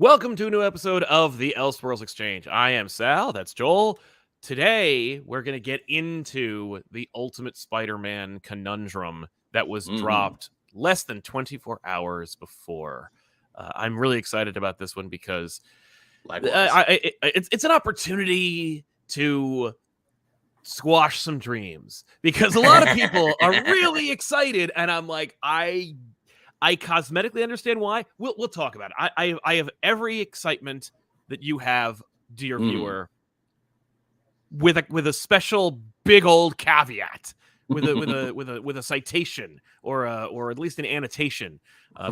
Welcome to a new episode of the Elseworlds Exchange. I am Sal, that's Joel. Today, we're going to get into the Ultimate Spider-Man conundrum that was dropped less than 24 hours before. I'm really excited about this one because it's an opportunity to squash some dreams. Because a lot of people are really excited, and I'm like, I cosmetically understand why. We'll talk about it. I have every excitement that you have, dear viewer, with a special big old caveat, with a citation or at least an annotation.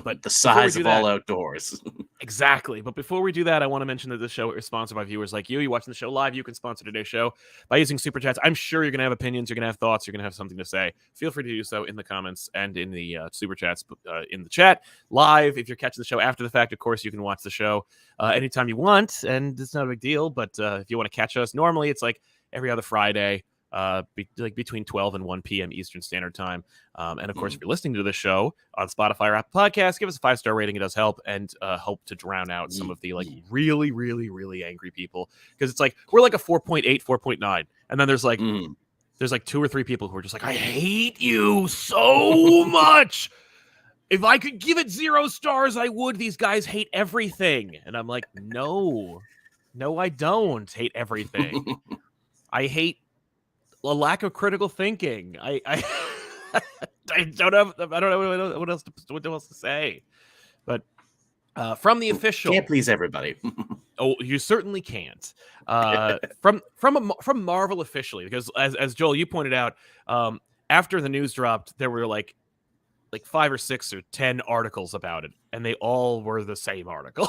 But the size of all outdoors. Exactly. But before we do that, I want to mention that this show is sponsored by viewers like you. You're watching the show live. You can sponsor today's show by using Super Chats. I'm sure you're going to have opinions. You're going to have thoughts. You're going to have something to say. Feel free to do so in the comments and in the Super Chats in the chat. Live, if you're catching the show after the fact, of course, you can watch the show anytime you want, and it's not a big deal. But if you want to catch us, normally it's like every other Friday, between 12 and 1 p.m. Eastern Standard Time. And of course, if you're listening to the show on Spotify or Apple Podcasts, give us a 5-star rating. It does help, and help to drown out some of the really, really, really angry people. Because it's like we're like a 4.8, 4.9, and then there's like 2 or 3 people who are just like, I hate you so much. If I could give it 0 stars, I would. These guys hate everything. And I'm like, no, I don't hate everything. I hate a lack of critical thinking. I don't know what else to say. But from the official, can't please everybody. Oh, you certainly can't. From Marvel officially, because as Joel, you pointed out, after the news dropped, there were like 5 or 6 or 10 articles about it, and they all were the same article.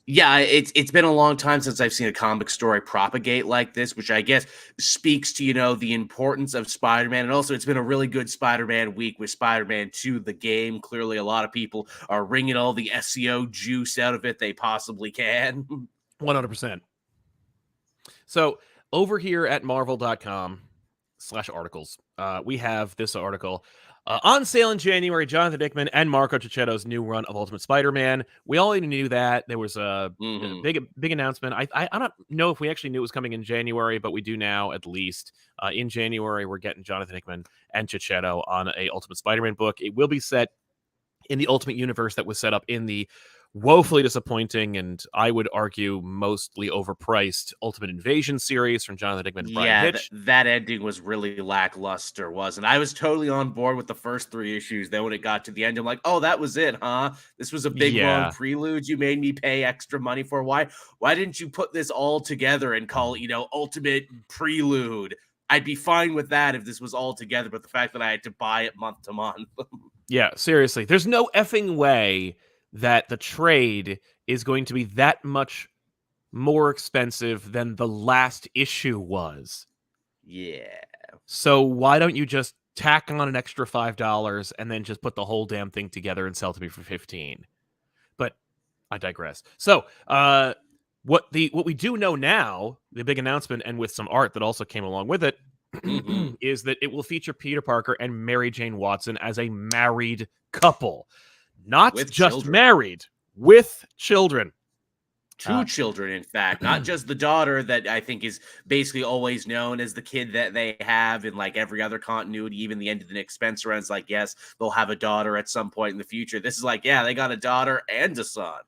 Yeah, it's been a long time since I've seen a comic story propagate like this, which I guess speaks to, the importance of Spider-Man. And also, it's been a really good Spider-Man week with Spider-Man 2, the game. Clearly, a lot of people are wringing all the SEO juice out of it they possibly can. 100%. So, over here at marvel.com/articles, we have this article. On sale in January, Jonathan Hickman and Marco Cicchetto's new run of Ultimate Spider-Man. We already knew that. There was a big announcement. I don't know if we actually knew it was coming in January, but we do now, at least. In January, we're getting Jonathan Hickman and Cicchetto on a Ultimate Spider-Man book. It will be set in the Ultimate Universe that was set up in the woefully disappointing and I would argue mostly overpriced Ultimate Invasion series from Jonathan Hickman and Brian Hitch. That ending was really lackluster, wasn't? I was totally on board with the first 3 issues. Then when it got to the end, I'm like, oh, that was it, huh? This was a big long prelude you made me pay extra money for. Why didn't you put this all together and call it, Ultimate Prelude? I'd be fine with that if this was all together, but the fact that I had to buy it month to month. Yeah, seriously. There's no effing way that the trade is going to be that much more expensive than the last issue was. Yeah. So why don't you just tack on an extra $5 and then just put the whole damn thing together and sell to me for $15? But I digress. So what we do know now, the big announcement, and with some art that also came along with it, is that it will feature Peter Parker and Mary Jane Watson as a married couple. Not with just children. Married, with children. 2 children, in fact. Not just the daughter that I think is basically always known as the kid that they have in like every other continuity, even the end of the Nick Spencer runs. Like, yes, they'll have a daughter at some point in the future. This is like, yeah, they got a daughter and a son.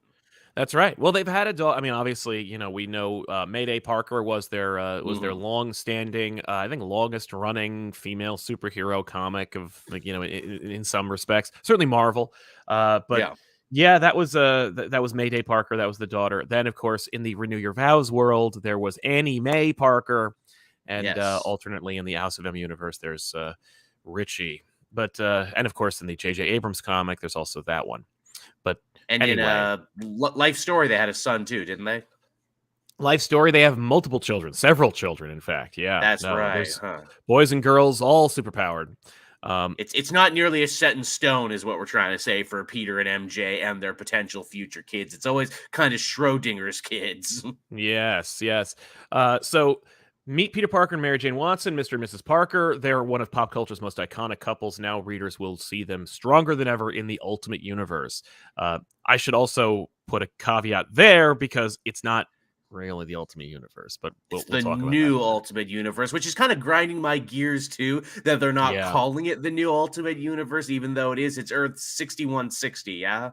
That's right. Well, they've had a daughter. I mean, obviously, we know Mayday Parker was their long-standing, I think, longest-running female superhero comic of, in some respects. Certainly Marvel, but yeah, that was Mayday Parker. That was the daughter. Then, of course, in the Renew Your Vows world, there was Annie Mae Parker, and alternately in the House of M universe, there's Richie. But and of course, in the J.J. Abrams comic, there's also that one. But and anyway, in Life Story, they had a son too, didn't they? Life Story, they have multiple children, several children, in fact. Yeah, that's right. Boys and girls, all superpowered. It's not nearly as set in stone as what we're trying to say for Peter and MJ and their potential future kids. It's always kind of Schrodinger's kids. Yes. So meet Peter Parker and Mary Jane Watson, Mr. and Mrs. Parker. They're one of pop culture's most iconic couples. Now readers will see them stronger than ever in the Ultimate Universe. I should also put a caveat there because it's not really the Ultimate Universe, but we'll the talk about that new in a minute. Ultimate Universe, which is kind of grinding my gears too, that they're not Yeah. calling it the new Ultimate Universe, even though it's Earth 6160, yeah?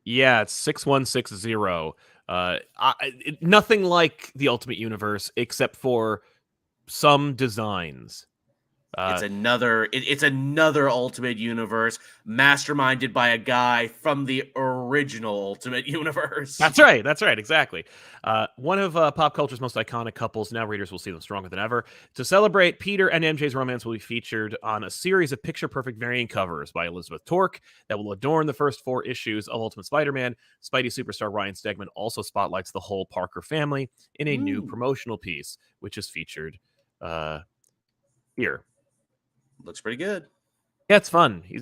Yeah, it's 6160. Nothing like the Ultimate Universe except for some designs. It's another Ultimate Universe masterminded by a guy from the original Ultimate Universe. That's right. That's right. Exactly. One of pop culture's most iconic couples. Now readers will see them stronger than ever. To celebrate, Peter and MJ's romance will be featured on a series of picture-perfect variant covers by Elizabeth Torque that will adorn the first 4 issues of Ultimate Spider-Man. Spidey superstar Ryan Stegman also spotlights the whole Parker family in a new promotional piece, which is featured here. Looks pretty good. Yeah, it's fun. He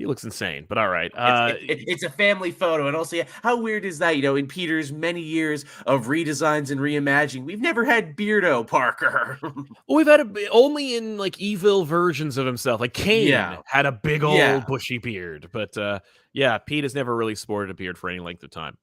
looks insane, but all right. It's a family photo, and also, how weird is that? In Peter's many years of redesigns and reimagining, we've never had Beardo Parker. Well, we've had only in like evil versions of himself. Like Kane had a big old bushy beard, but yeah, Pete has never really sported a beard for any length of time.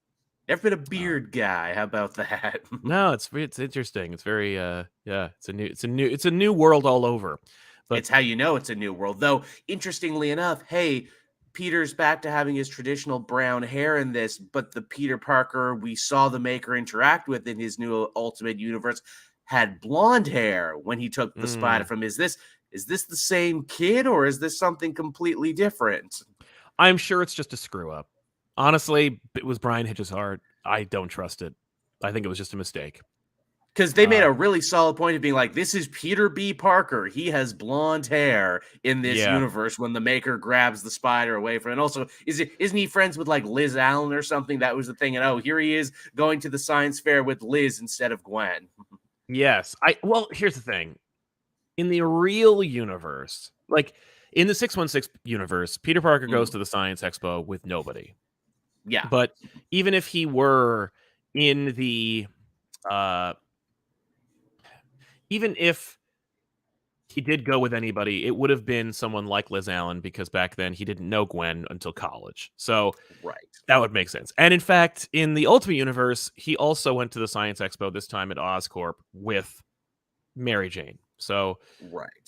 Never been a beard guy. How about that? No, it's interesting. It's very it's a new world all over. But it's how you know it's a new world. Though, interestingly enough, hey, Peter's back to having his traditional brown hair in this, but the Peter Parker we saw the Maker interact with in his new Ultimate Universe had blonde hair when he took the spider from. Is this the same kid, or is this something completely different? I'm sure it's just a screw up. Honestly, it was Brian Hitch's art. I don't trust it. I think it was just a mistake. Because they made a really solid point of being like, this is Peter B. Parker. He has blonde hair in this universe when the Maker grabs the spider away from him. And also, isn't he friends with like Liz Allen or something? That was the thing. And here he is going to the science fair with Liz instead of Gwen. Yes. Well, here's the thing. In the real universe, like in the 616 universe, Peter Parker goes to the Science Expo with nobody. Yeah. But even if he were in the even if he did go with anybody, it would have been someone like Liz Allen, because back then he didn't know Gwen until college. So that would make sense. And in fact, in the Ultimate Universe, he also went to the Science Expo, this time at Oscorp, with Mary Jane. So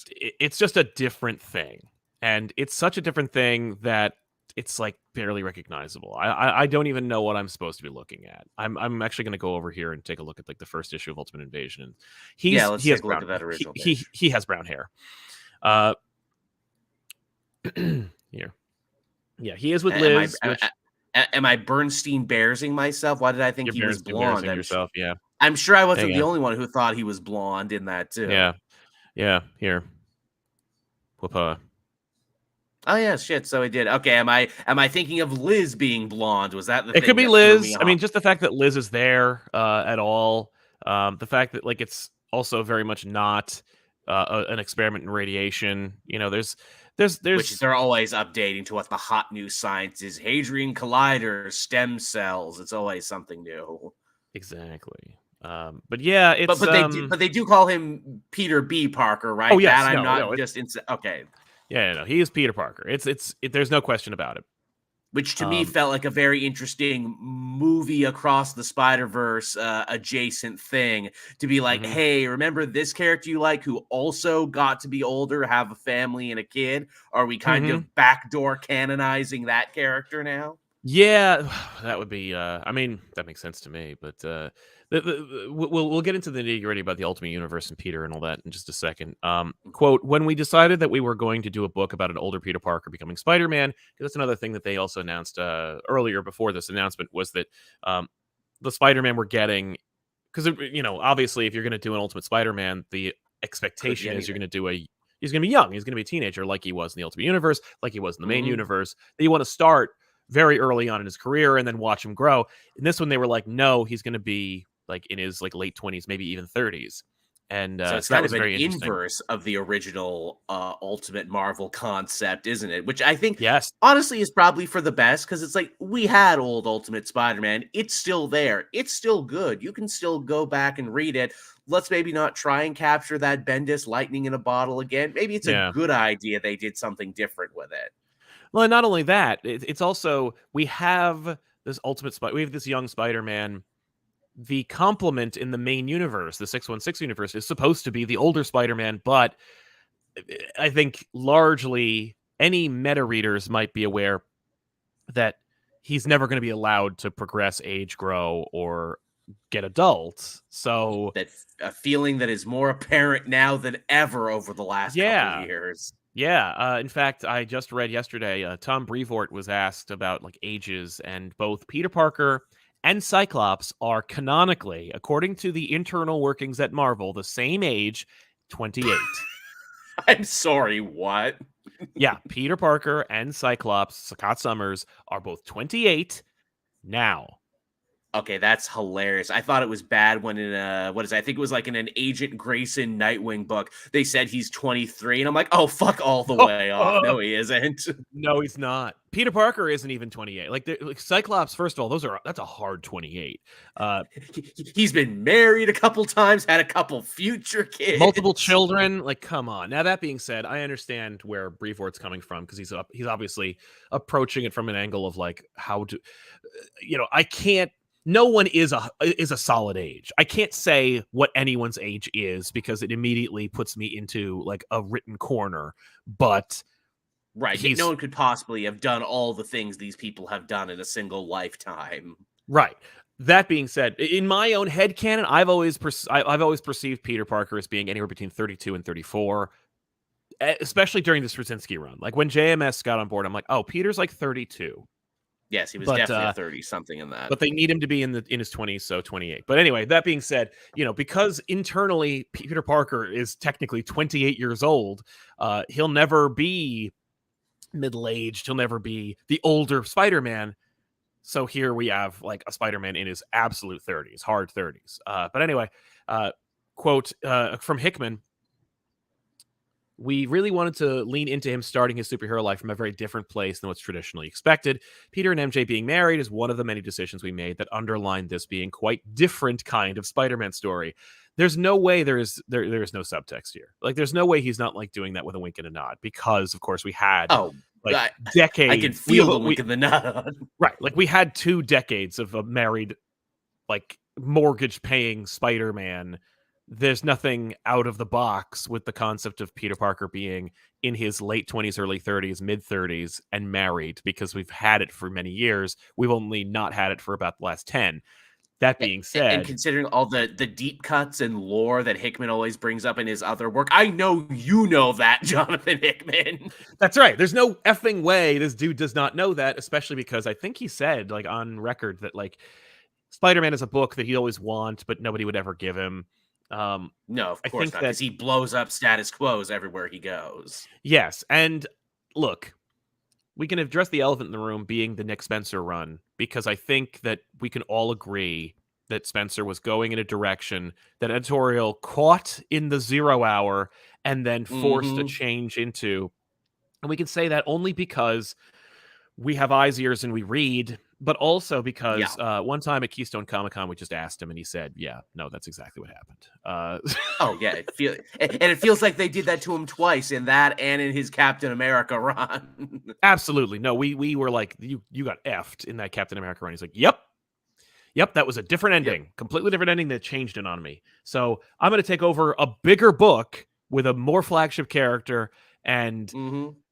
it's just a different thing. And it's such a different thing that it's like barely recognizable. I don't even know what I'm supposed to be looking at. I'm actually going to go over here and take a look at like the first issue of Ultimate Invasion. And he has brown, at that original he has brown hair. Here, yeah, he is with Liz. Am I Bernstein Bearsing myself? Why did I think he was blonde? Yourself, yeah. I'm sure I wasn't the only one who thought he was blonde in that too. Yeah. Here, whoop. Oh yeah, shit. So he did. Okay, am I thinking of Liz being blonde? Was that the thing? It could be Liz. I mean, just the fact that Liz is there at all. The fact that like it's also very much not an experiment in radiation. There's which they're always updating to what the hot new science is. Hadrian Collider, stem cells. It's always something new. Exactly. But yeah, it's but they do call him Peter B. Parker, right? Oh yes, okay. Yeah, no, he is Peter Parker. There's no question about it. Which to me felt like a very interesting movie across the Spider-Verse adjacent thing to be like, hey, remember this character you like who also got to be older, have a family and a kid? Are we kind of backdoor canonizing that character now? Yeah, that would be. I mean, that makes sense to me. But we'll get into the nitty-gritty about the Ultimate Universe and Peter and all that in just a second. Quote, when we decided that we were going to do a book about an older Peter Parker becoming Spider-Man, because that's another thing that they also announced earlier before this announcement, was that the Spider-Man we're getting, because obviously if you're going to do an Ultimate Spider-Man, the expectation is you're going to do he's going to be young, he's going to be a teenager like he was in the Ultimate Universe, like he was in the main universe. That you want to start very early on in his career and then watch him grow. In this one, they were like, no, he's going to be like in his like late 20s, maybe even 30s. And so it's kind of an inverse of the original Ultimate Marvel concept, isn't it? Which I think, honestly, is probably for the best, because it's like, we had old Ultimate Spider-Man. It's still there. It's still good. You can still go back and read it. Let's maybe not try and capture that Bendis lightning in a bottle again. Maybe it's a good idea they did something different with it. Well, not only that, it's also, we have this we have this young Spider-Man. The complement in the main universe, the 616 universe, is supposed to be the older Spider-Man, but I think largely any meta readers might be aware that he's never going to be allowed to progress, age, grow, or get adult. So that a feeling that is more apparent now than ever over the last couple years. Yeah. In fact, I just read yesterday, Tom Brevoort was asked about like ages, and both Peter Parker and Cyclops are canonically, according to the internal workings at Marvel, the same age, 28. I'm sorry, what? Yeah, Peter Parker and Cyclops, Scott Summers, are both 28 now. Okay, that's hilarious. I thought it was bad when in I think it was like in an Agent Grayson Nightwing book, they said he's 23, and I'm like, oh, fuck all the way off. No, he isn't. No, he's not. Peter Parker isn't even 28. Like Cyclops, first of all, that's a hard 28. He's been married a couple times, had a couple future kids, multiple children. Like, come on. Now that being said, I understand where Brevoort's coming from, because he's obviously approaching it from an angle of like how to, I can't. No one is a solid age. I can't say what anyone's age is because it immediately puts me into like a written corner. But right, no one could possibly have done all the things these people have done in a single lifetime. Right. That being said, in my own headcanon, I've always perceived Peter Parker as being anywhere between 32 and 34, especially during the Straczynski run. Like when JMS got on board, I'm like, oh, Peter's like 32. Yes, he was definitely a 30-something in that. But they need him to be in his 20s, so 28. But anyway, that being said, because internally Peter Parker is technically 28 years old, he'll never be middle-aged. He'll never be the older Spider-Man. So here we have like a Spider-Man in his absolute 30s, hard 30s. But anyway, quote from Hickman, "We really wanted to lean into him starting his superhero life from a very different place than what's traditionally expected. Peter and MJ being married is one of the many decisions we made that underlined this being quite different kind of Spider-Man story. There's no way there is no subtext here. Like, there's no way he's not like doing that with a wink and a nod, because of course we had decades. I can feel the wink and the nod. Right. Like we had 2 decades of a married, like mortgage paying Spider-Man. There's nothing out of the box with the concept of Peter Parker being in his late 20s, early 30s, mid 30s, and married, because we've had it for many years. We've only not had it for about the last 10. That being said, and considering all the deep cuts and lore that Hickman always brings up in his other work, I know you know that, Jonathan Hickman. That's right. There's no effing way this dude does not know that, especially because I think he said, like, on record that like Spider-Man is a book that he'd always want, but nobody would ever give him. No, of course not, because he blows up status quos everywhere he goes. Yes, and look, we can address the elephant in the room being the Nick Spencer run, because I think that we can all agree that Spencer was going in a direction that Editorial caught in the 0 hour and then forced a change into. And we can say that only because we have eyes, ears, and we read, but also because one time at Keystone Comic-Con, we just asked him and he said, yeah, no, that's exactly what happened. Oh, yeah. It feels like they did that to him twice, in that and in his Captain America run. Absolutely. No, we were like, you got effed in that Captain America run. He's like, yep, that was a different ending, completely different ending that changed it on me. So I'm going to take over a bigger book with a more flagship character, and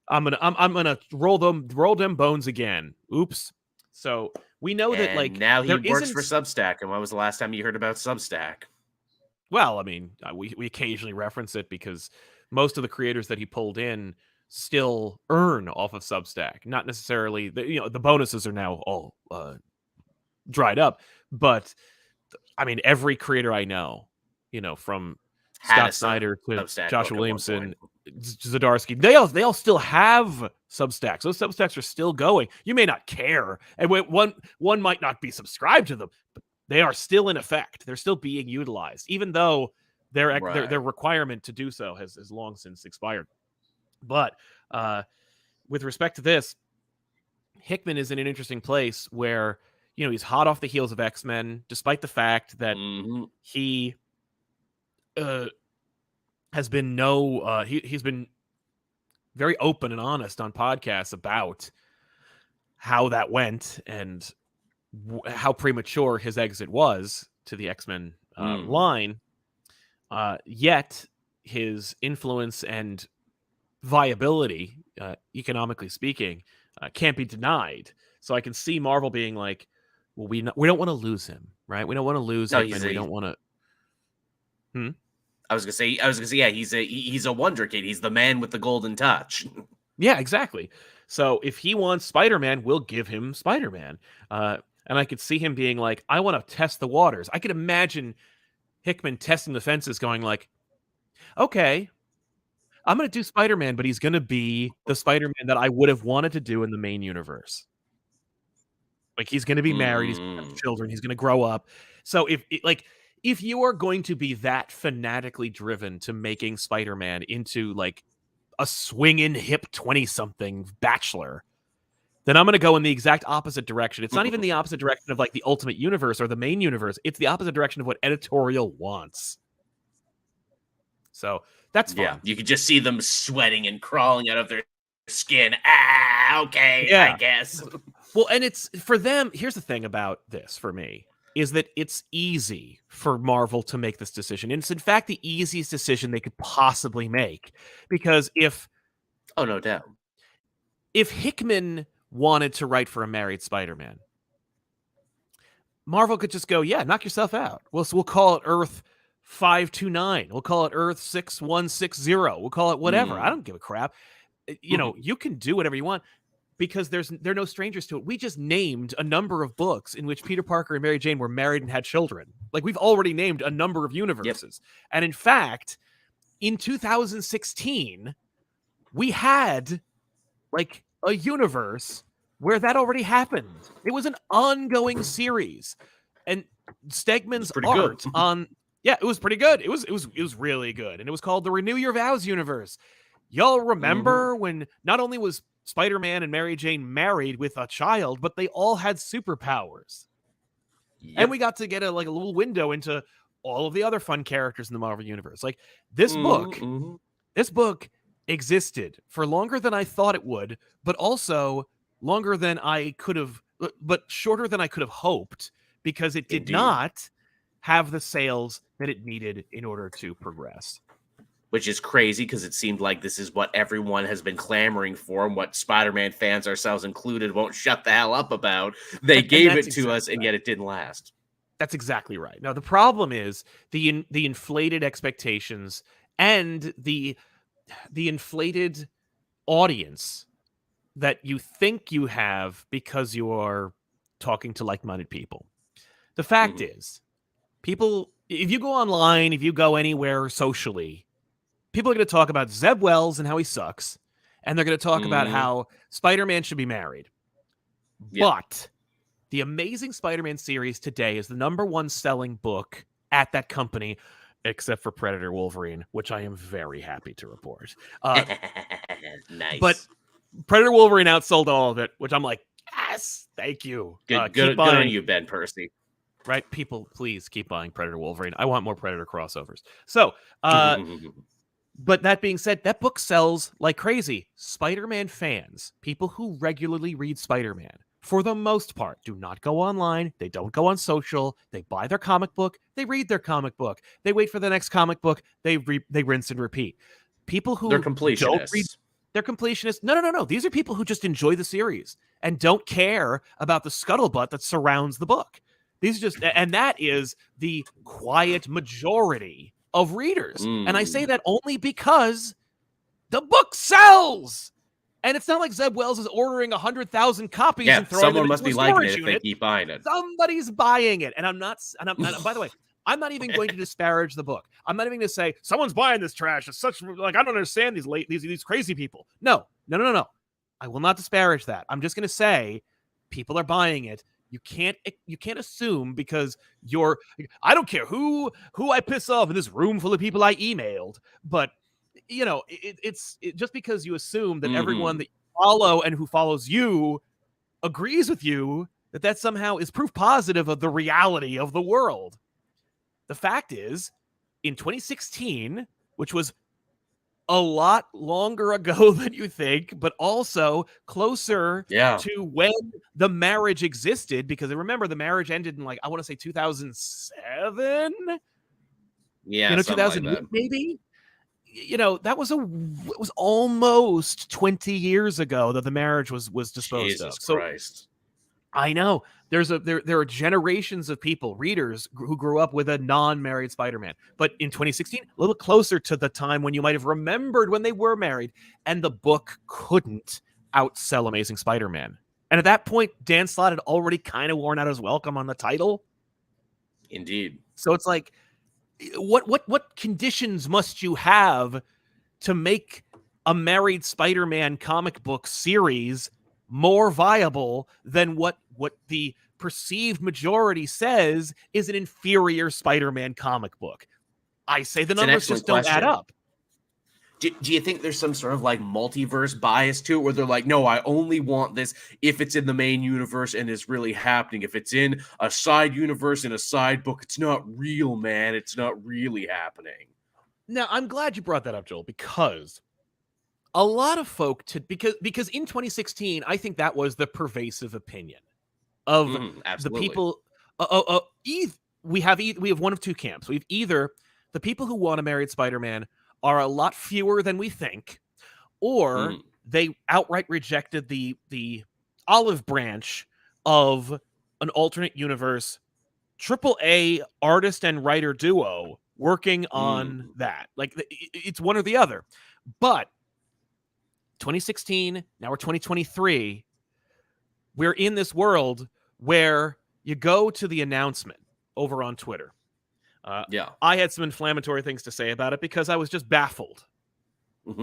I'm gonna roll them bones again. Oops. So we know that, like, now he works for Substack. And when was the last time you heard about Substack? Well, I mean, we occasionally reference it because most of the creators that he pulled in still earn off of Substack. Not necessarily, the bonuses are now all dried up, but I mean, every creator I know, from Scott Snyder to Joshua Williamson, Zdarsky, they all still have Substacks. Those Substacks are still going. You may not care, and one might not be subscribed to them, but they are still in effect. They're still being utilized, even though their requirement to do so has long since expired. But with respect to this, Hickman is in an interesting place where he's hot off the heels of X-Men, despite the fact that he has been he's been very open and honest on podcasts about how that went, and how premature his exit was to the X-Men line, yet his influence and viability, economically speaking, can't be denied. So I can see Marvel being like, well, we don't want to lose him, right? We don't want to lose Hickman. We don't want to. I was gonna say, yeah, he's a wonder kid. He's the man with the golden touch. Yeah, exactly. So if he wants Spider-Man, we'll give him Spider-Man. And I could see him being like, I want to test the waters. I could imagine Hickman testing the fences, going like, okay, I'm going to do Spider-Man, but he's going to be the Spider-Man that I would have wanted to do in the main universe. Like, he's going to be married, he's going to have children, he's going to grow up. So if you are going to be that fanatically driven to making Spider-Man into like a swinging hip 20-something bachelor, then I'm going to go in the exact opposite direction. It's not even the opposite direction of like the Ultimate Universe or the main universe. It's the opposite direction of what Editorial wants. So that's fun. Yeah, you could just see them sweating and crawling out of their skin. Okay, yeah. I guess. Well, and it's for them. Here's the thing about this for me is that it's easy for Marvel to make this decision. And it's in fact the easiest decision they could possibly make, because oh, no doubt, if Hickman wanted to write for a married Spider-Man, Marvel could just go, yeah, knock yourself out. We'll call it Earth 529. We'll call it Earth 6160. We'll call it whatever. I don't give a crap. You know, you can do whatever you want, because they're no strangers to it. We just named a number of books in which Peter Parker and Mary Jane were married and had children. Like, we've already named a number of universes. Yep. And in fact, in 2016, we had like a universe where that already happened. It was an ongoing series, and Stegman's art on, yeah, it was pretty good. It was really good, and it was called the Renew Your Vows universe. Y'all remember when not only was Spider-Man and Mary Jane married with a child, but they all had superpowers, and we got to get a little window into all of the other fun characters in the Marvel universe. Like this book existed for longer than I thought it would, but also longer than I could have, but shorter than I could have hoped, because it did not have the sales that it needed in order to progress. Which is crazy, because it seemed like this is what everyone has been clamoring for, and what Spider-Man fans, ourselves included, won't shut the hell up about. They gave it to us, and yet it didn't last. That's exactly right. Now, the problem is the inflated expectations and the inflated audience that you think you have because you are talking to like-minded people. The fact is, people, if you go online, if you go anywhere socially, people are going to talk about Zeb Wells and how he sucks, and they're going to talk about how Spider-Man should be married. Yep. But the Amazing Spider-Man series today is the #1 selling book at that company, except for Predator Wolverine, which I am very happy to report. Nice. But Predator Wolverine outsold all of it, which I'm like, yes, thank you. Good on you, Ben Percy. Right? People, please keep buying Predator Wolverine. I want more Predator crossovers. So, but that being said, that book sells like crazy. Spider-Man fans, people who regularly read Spider-Man, for the most part, do not go online. They don't go on social. They buy their comic book. They read their comic book. They wait for the next comic book. They rinse and repeat. People who they're completionists. They're completionists. No. These are people who just enjoy the series and don't care about the scuttlebutt that surrounds the book. These are just, and that is the quiet majority of readers. And I say that only because the book sells. And it's not like Zeb Wells is ordering 100,000 copies and throwing them into a storage unit. Someone must be liking it if they keep buying it. Somebody's buying it. And I'm not, by the way, I'm not even going to disparage the book. I'm not even going to say someone's buying this trash. It's such, like, I don't understand these crazy people. No. I will not disparage that. I'm just going to say people are buying it. You can't assume because I don't care who I piss off in this room full of people I emailed, but you know, it's just because you assume that everyone that you follow and who follows you agrees with you, that somehow is proof positive of the reality of the world. The fact is, in 2016, which was a lot longer ago than you think, but also closer Yeah. to when the marriage existed, because remember, the marriage ended in, like, I want to say 2007, Yeah, something like 2008 that. maybe. That was it was almost 20 years ago that the marriage was disposed Jesus of. So Christ. I know there are generations of people, readers, who grew up with a non-married Spider-Man. But in 2016, a little closer to the time when you might have remembered when they were married, and the book couldn't outsell Amazing Spider-Man. And at that point, Dan Slott had already kind of worn out his welcome on the title. Indeed. So it's like, what conditions must you have to make a married Spider-Man comic book series more viable than what the perceived majority says is an inferior Spider-Man comic book? I say the It's an numbers excellent just don't add question. up. Do you think there's some sort of like multiverse bias to it, where they're like, no, I only want this if it's in the main universe and it's really happening. If it's in a side universe in a side book, it's not real, man. It's not really happening. Now, I'm glad you brought that up, Joel, because a lot of folk because in 2016, I think that was the pervasive opinion of the Absolutely. people. We have one of two camps. We've either the people who want a married Spider-Man are a lot fewer than we think, or they outright rejected the olive branch of an alternate universe AAA artist and writer duo working on that. Like, it's one or the other. But 2016, now we're 2023. We're in this world where you go to the announcement over on Twitter. I had some inflammatory things to say about it because I was just baffled.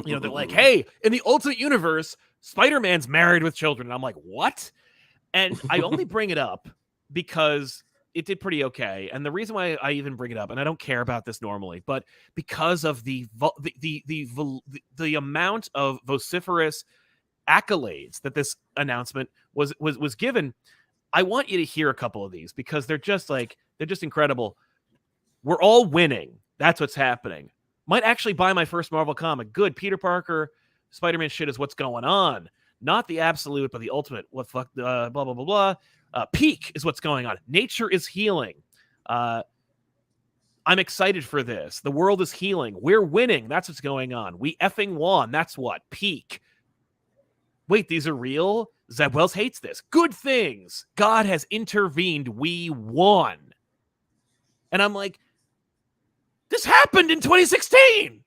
They're like, hey, in the Ultimate Universe, Spider-Man's married with children. And I'm like, what? And I only bring it up because it did pretty okay. And the reason why I even bring it up, and I don't care about this normally, but because of the amount of vociferous accolades that this announcement was given, I want you to hear a couple of these because they're just incredible. We're all winning. That's what's happening. Might actually buy my first Marvel comic. Good. Peter Parker, Spider-Man shit is what's going on. Not the absolute, but the ultimate. What fuck? Blah blah blah blah. Peak is what's going on. Nature is healing. I'm excited for this. The world is healing. We're winning. That's what's going on. We effing won. That's what. Peak. Wait, these are real? Zeb Wells hates this. Good things. God has intervened. We won. And I'm like, this happened in 2016.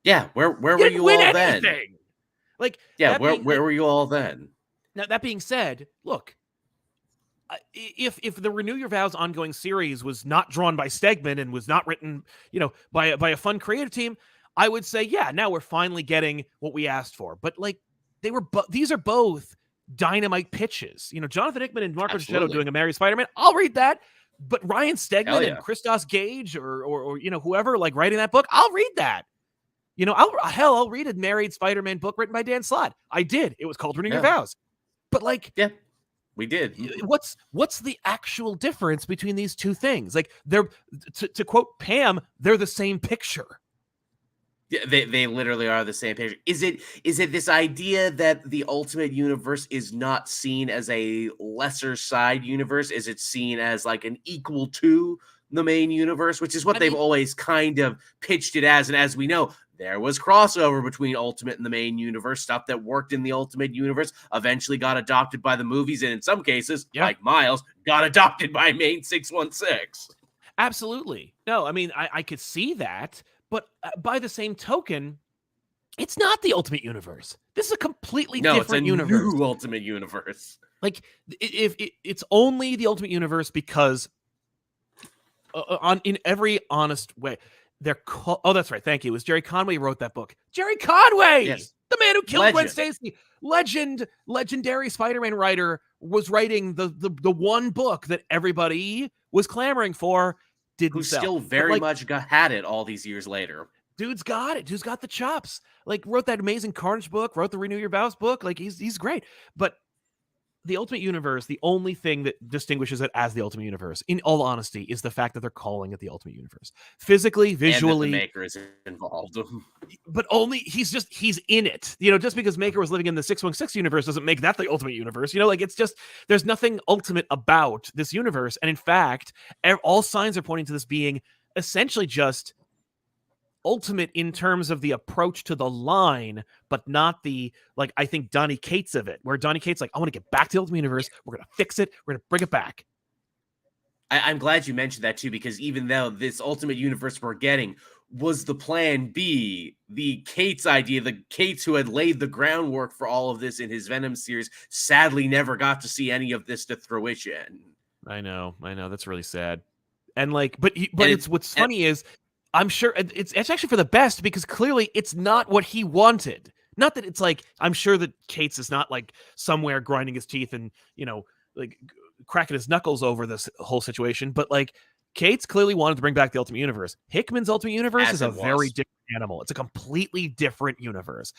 Yeah, where were you all then? Like, yeah, where were you all then? Now, that being said, look, if the Renew Your Vows ongoing series was not drawn by Stegman and was not written, by a fun creative team, I would say, yeah, now we're finally getting what we asked for. But like, these are both dynamite pitches. Jonathan Hickman and Marco Giachetto doing a married Spider-Man. I'll read that. But Ryan Stegman and Christos Gage or whoever, like, writing that book, I'll read that. I'll read a married Spider-Man book written by Dan Slott. I did. It was called Renew Your Vows. But like, yeah, we did. What's the actual difference between these two things? Like, they're to quote Pam, they're the same picture. Yeah, they literally are the same picture. Is it this idea that the Ultimate Universe is not seen as a lesser side universe? Is it seen as like an equal to the main universe, which is what they've always kind of pitched it as? And as we know, there was crossover between Ultimate and the main universe. Stuff that worked in the Ultimate Universe eventually got adopted by the movies, and in some cases, like Miles, got adopted by Main 616. Absolutely. No, I mean, I could see that. But by the same token, it's not the Ultimate Universe. This is a completely different universe. New Ultimate Universe. Like, if it's only the Ultimate Universe because, in every honest way, they're oh, that's right. Thank you. It was Jerry Conway who wrote that book. Jerry Conway, the man who killed Gwen Stacy, legendary Spider-Man writer, was writing the one book that everybody was clamoring for. Who still very much had it all these years later. Dude's got it. Dude's got the chops. Like, wrote that amazing Carnage book, wrote the Renew Your Vows book. Like, he's great. But the Ultimate Universe, the only thing that distinguishes it as the Ultimate Universe, in all honesty, is the fact that they're calling it the Ultimate Universe. Physically, And that the visually, maker is involved. but only he's in it. Just because Maker was living in the 616 universe doesn't make that the Ultimate Universe. Like, it's just, there's nothing ultimate about this universe. And in fact, all signs are pointing to this being essentially just ultimate in terms of the approach to the line, but not the, like, I think Donny Cates of it, where Donny Cates like, I want to get back to the Ultimate Universe. We're going to fix it. We're going to bring it back. I'm glad you mentioned that too, because even though this Ultimate Universe we're getting was the plan B, the Cates idea, the Cates who had laid the groundwork for all of this in his Venom series, sadly never got to see any of this to fruition. I know. That's really sad. And like, but it's what's funny is, I'm sure it's actually for the best, because clearly it's not what he wanted. Not that it's like, I'm sure that Cates is not like somewhere grinding his teeth and, like cracking his knuckles over this whole situation, but like Cates clearly wanted to bring back the Ultimate Universe. Hickman's Ultimate Universe is a very different animal. It's a completely different universe.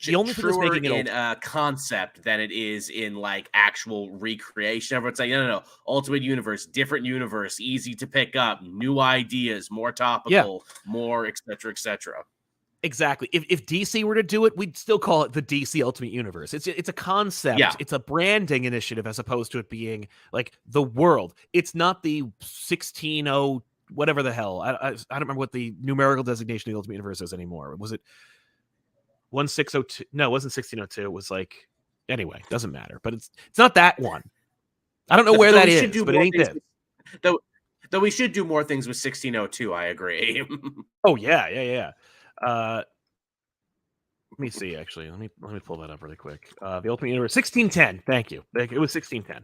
The only thing that's making it in concept than it is in like actual recreation. Everyone's like, no, Ultimate Universe, different universe, easy to pick up, new ideas, more topical, more etc. etc. Exactly. If DC were to do it, we'd still call it the DC Ultimate Universe. It's a concept. Yeah. It's a branding initiative as opposed to it being like the world. It's not the 16-0 whatever the hell. I don't remember what the numerical designation of the Ultimate Universe is anymore. Was it 1602? No, it wasn't 1602. It was like, anyway, doesn't matter. But it's not that one. I don't know where that is, but it ain't this. Though we should do more things with 1602. I agree. Oh yeah. Let me see. Actually, let me pull that up really quick. The Ultimate Universe 1610. Thank you. It was 1610.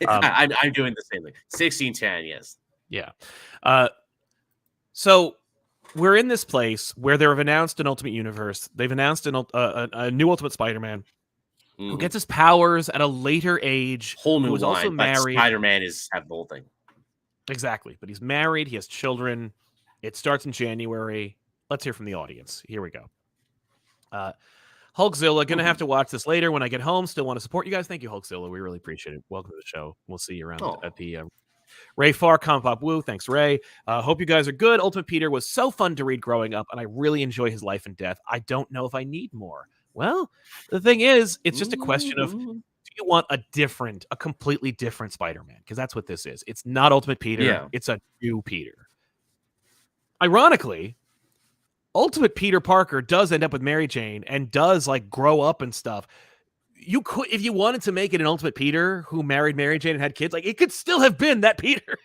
I'm doing the same thing. 1610. Yes. Yeah. So we're in this place where they've announced an Ultimate Universe. They've announced a new Ultimate Spider-Man who gets his powers at a later age. Whole new who is line, also married. Spider-Man is have the whole thing. Exactly, but he's married. He has children. It starts in January. Let's hear from the audience. Here we go. Hulkzilla, gonna have to watch this later when I get home. Still want to support you guys. Thank you, Hulkzilla. We really appreciate it. Welcome to the show. We'll see you around at the Ray Farr, ComicPop Woo. Thanks, Ray. Hope you guys are good. Ultimate Peter was so fun to read growing up, and I really enjoy his life and death. I don't know if I need more. Well, the thing is, it's just a question of, do you want a completely different Spider-Man? Because that's what this is. It's not Ultimate Peter. Yeah. It's a new Peter. Ironically, Ultimate Peter Parker does end up with Mary Jane and does like grow up and stuff. You could, if you wanted to make it an Ultimate Peter who married Mary Jane and had kids, like it could still have been that Peter.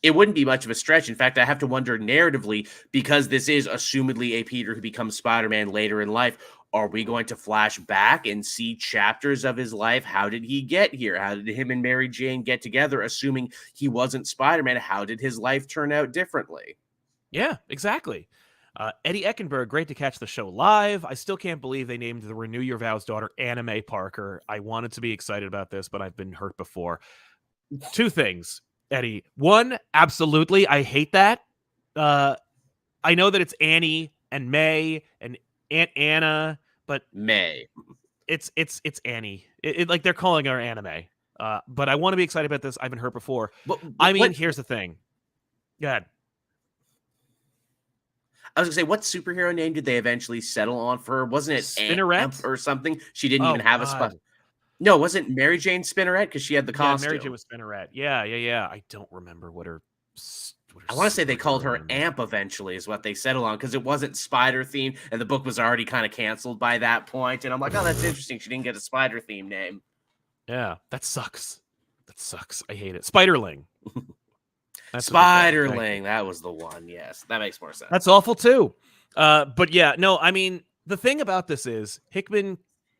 It wouldn't be much of a stretch. In fact, I have to wonder narratively, because this is assumedly a Peter who becomes Spider-Man later in life. Are we going to flash back and see chapters of his life? How did he get here? How did him and Mary Jane get together? Assuming he wasn't Spider-Man, how did his life turn out differently? Yeah, exactly. Eddie Eckenberg, great to catch the show live. I still can't believe they named the Renew Your Vows daughter Anime Parker. I wanted to be excited about this, but I've been hurt before. Two things, Eddie. One, absolutely, I hate that. I know that it's Annie and May and Aunt Anna, but May. It's Annie. Like they're calling her Anime. But I want to be excited about this. I've been hurt before. But here's the thing. Go ahead. I was gonna say, what superhero name did they eventually settle on for her? Wasn't it Spinneret or something? She didn't even have a spot. No, wasn't Mary Jane Spinneret because she had the costume? Mary Jane was Spinneret. Yeah. I don't remember what her. I want to say they called her Amp eventually, is what they settled on, because it wasn't Spider themed, and the book was already kind of canceled by that point. And I'm like, oh, that's interesting. She didn't get a Spider theme name. Yeah, that sucks. I hate it. Spiderling. Spiderling, that was the one. Yes, that makes more sense. That's awful too. But yeah, no, I mean, the thing about this is Hickman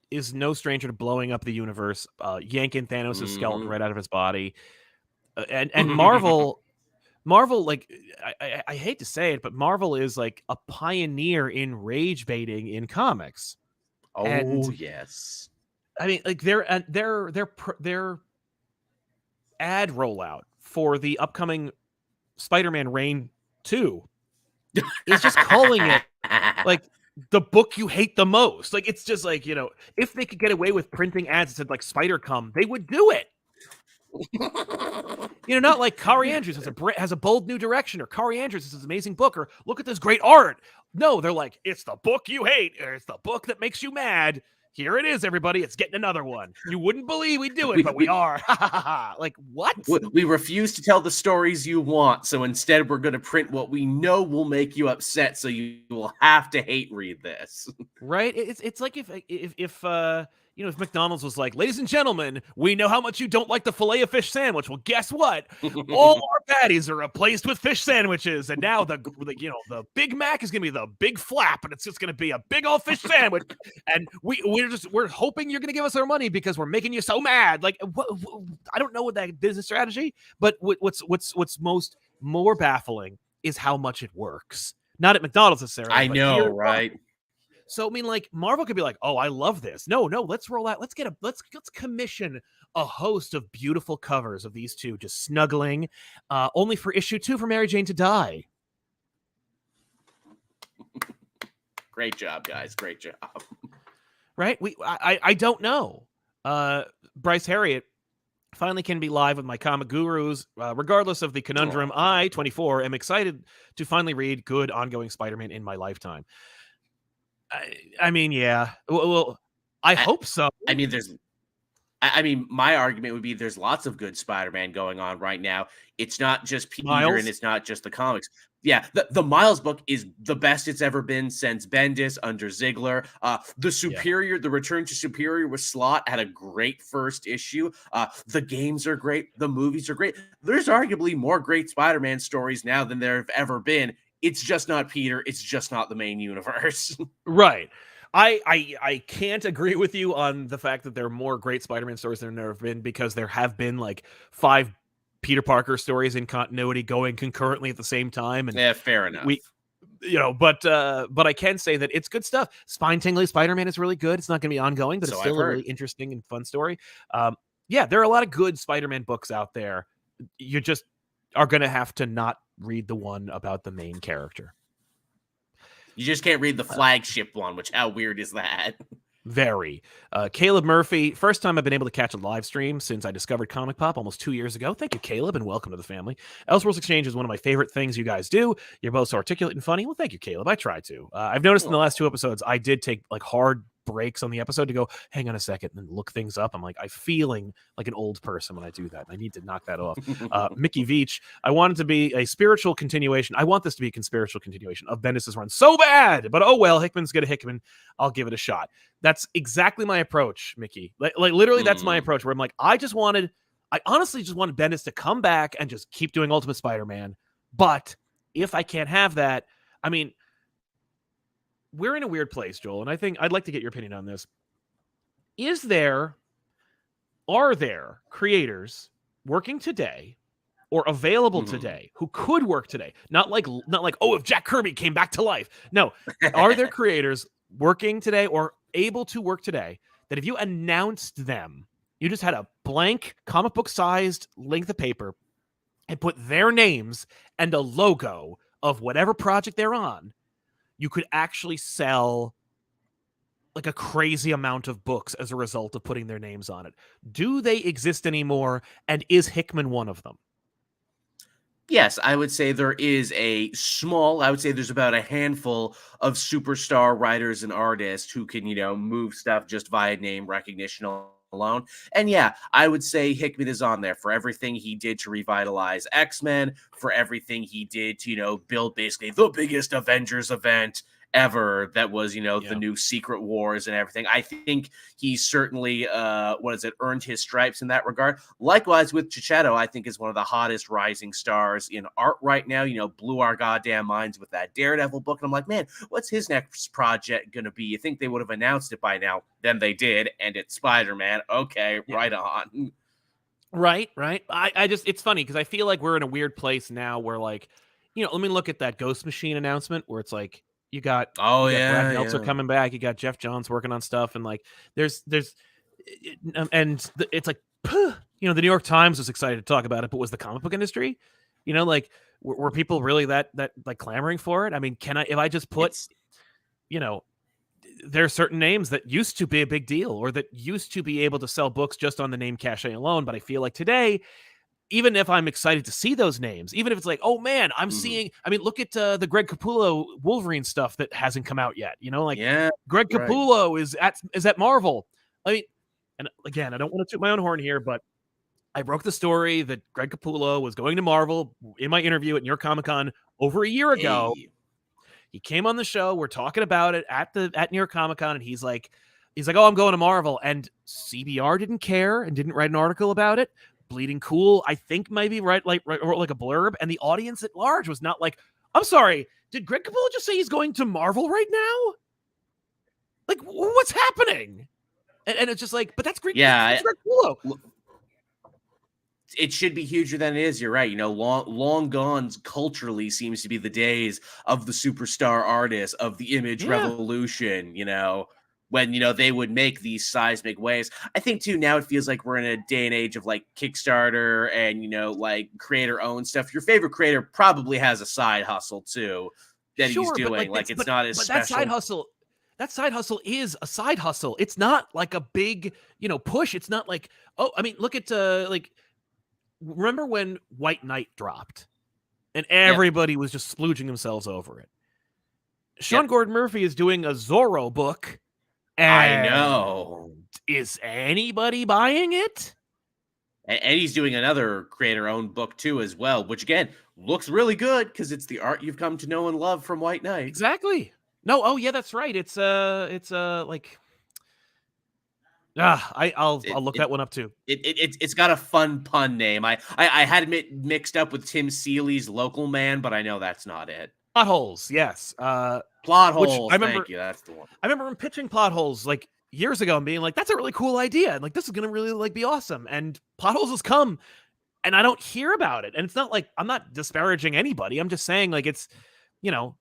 is no stranger to blowing up the universe, yanking Thanos' skeleton right out of his body, and Marvel, like I hate to say it, but Marvel is like a pioneer in rage baiting in comics. Oh, and, yes. I mean, like their ad rollout for the upcoming Spider-Man Reign 2 is just calling it like the book you hate the most. Like, it's just like, if they could get away with printing ads that said like Spider Come, they would do it. Not like Kari Andrews has a bold new direction, or Kari Andrews has this amazing book, or look at this great art. No, they're like, it's the book you hate, or it's the book that makes you mad. Here it is, everybody. It's getting another one. You wouldn't believe we do it, but we are. Like, what? We refuse to tell the stories you want, so instead we're going to print what we know will make you upset, so you will have to hate read this. Right? It's like if McDonald's was like, ladies and gentlemen, we know how much you don't like the Filet-O-Fish sandwich. Well, guess what? All our patties are replaced with fish sandwiches, and now the Big Mac is gonna be the Big Flap, and it's just gonna be a big old fish sandwich. And we're hoping you're gonna give us our money because we're making you so mad. Like, I don't know what that business strategy, but what's more baffling is how much it works. Not at McDonald's necessarily. I know, right? So I mean, like, Marvel could be like, "Oh, I love this." No, let's roll out. Let's commission a host of beautiful covers of these two just snuggling, only for issue 2 for Mary Jane to die. Great job, guys. Great job. Right? I don't know. Bryce Harriet finally can be live with my comic gurus. Regardless of the conundrum, I, 24, am excited to finally read good ongoing Spider-Man in my lifetime. I mean, yeah. Well, I hope so. I mean, my argument would be there's lots of good Spider-Man going on right now. It's not just Peter and it's not just the comics. Yeah, the Miles book is the best it's ever been since Bendis under Ziegler. The Return to Superior with Slott had a great first issue. The games are great. The movies are great. There's arguably more great Spider-Man stories now than there have ever been. It's just not Peter. It's just not the main universe. Right. I can't agree with you on the fact that there are more great Spider-Man stories than there have been, because there have been like 5 Peter Parker stories in continuity going concurrently at the same time. And yeah, fair enough. But I can say that it's good stuff. Spine-tingling Spider-Man is really good. It's not going to be ongoing, but it's still a really interesting and fun story. Yeah, there are a lot of good Spider-Man books out there. You just are going to have to not read the one about the main character. You just can't read the flagship one, which how weird is that? Very. Caleb Murphy, first time I've been able to catch a live stream since I discovered ComicPop almost 2 years ago. Thank you, Caleb, and welcome to the family. Elseworlds Exchange is one of my favorite things you guys do. You're both so articulate and funny. Well, thank you, Caleb. I try to. I've noticed in the last 2 episodes, I did take like hard breaks on the episode to go, hang on a second, and then look things up. I'm like, I'm feeling like an old person when I do that. I need to knock that off. Mickey Veach, I want it to be a spiritual continuation. I want this to be a spiritual continuation of Bendis' run so bad, but oh well, Hickman's good at Hickman. I'll give it a shot. That's exactly my approach, Mickey. Like literally, that's my approach, where I'm like, I honestly just wanted Bendis to come back and just keep doing Ultimate Spider-Man. But if I can't have that, I mean, we're in a weird place, Joel, and I think I'd like to get your opinion on this. Are there creators working today or available today who could work today? Not like, oh, if Jack Kirby came back to life. No. Are there creators working today or able to work today that if you announced them, you just had a blank comic book sized length of paper and put their names and a logo of whatever project they're on, you could actually sell like a crazy amount of books as a result of putting their names on it? Do they exist anymore? And is Hickman one of them? Yes, I would say there is I would say there's about a handful of superstar writers and artists who can, move stuff just via name recognition alone. And yeah, I would say Hickman is on there for everything he did to revitalize X-Men, for everything he did to, build basically the biggest Avengers event ever that was, the new Secret Wars and everything. I think he certainly, earned his stripes in that regard. Likewise with Chichetto, I think is one of the hottest rising stars in art right now, blew our goddamn minds with that Daredevil book. And I'm like, man, what's his next project going to be? You think they would have announced it by now. Then they did. And it's Spider-Man. Okay, right on. Right. I just, it's funny because I feel like we're in a weird place now where like, let me look at that Ghost Machine announcement where it's like, you got Brad Meltzer coming back. You got Jeff Johns working on stuff, and like it's like, the New York Times was excited to talk about it, but was the comic book industry, like were people really that like clamoring for it? I mean, if I just put, you know, there are certain names that used to be a big deal or that used to be able to sell books just on the name cachet alone. But I feel like today, even if I'm excited to see those names, even if it's like, oh man, I'm seeing, I mean, look at the Greg Capullo Wolverine stuff that hasn't come out yet. You know, like Greg Capullo is at Marvel. I mean, and again, I don't want to toot my own horn here, but I broke the story that Greg Capullo was going to Marvel in my interview at New York Comic Con over a year ago. He came on the show. We're talking about it at New York Comic Con, and he's like, oh, I'm going to Marvel. And CBR didn't care and didn't write an article about it. Bleeding Cool, I think maybe wrote like a blurb, and the audience at large was not like, I'm sorry, did Greg Capullo just say he's going to Marvel right now? Like, what's happening? And it's just like, but that's Greg. Yeah, that's Greg Capullo. It should be huger than it is. You're right. You know, long gone culturally seems to be the days of the superstar artist, of the image revolution, you know, when, you know, they would make these seismic waves. I think too, now it feels like we're in a day and age of like Kickstarter and, you know, like creator owned stuff. Your favorite creator probably has a side hustle too that he's doing. Like it's not as special. That side hustle is a side hustle. It's not like a big, you know, push. It's not like, oh, I mean, look at remember when White Knight dropped and everybody was just splooging themselves over it? Sean Gordon Murphy is doing a Zorro book. And I know. Is anybody buying it? And he's doing another creator-owned book too as well, which again looks really good because it's the art you've come to know and love from White Knight. Exactly. No, oh yeah, that's right. It's like I'll look that one up too. It's got a fun pun name. I had it mixed up with Tim Seeley's Local Man, but I know that's not it. Plot Holes, yes. Plot Holes. Thank you. That's the one. I remember him pitching Plot Holes like years ago and being like, "That's a really cool idea. And like this is gonna really like be awesome." And Plot Holes has come, and I don't hear about it. And it's not like I'm not disparaging anybody. I'm just saying like it's, you know,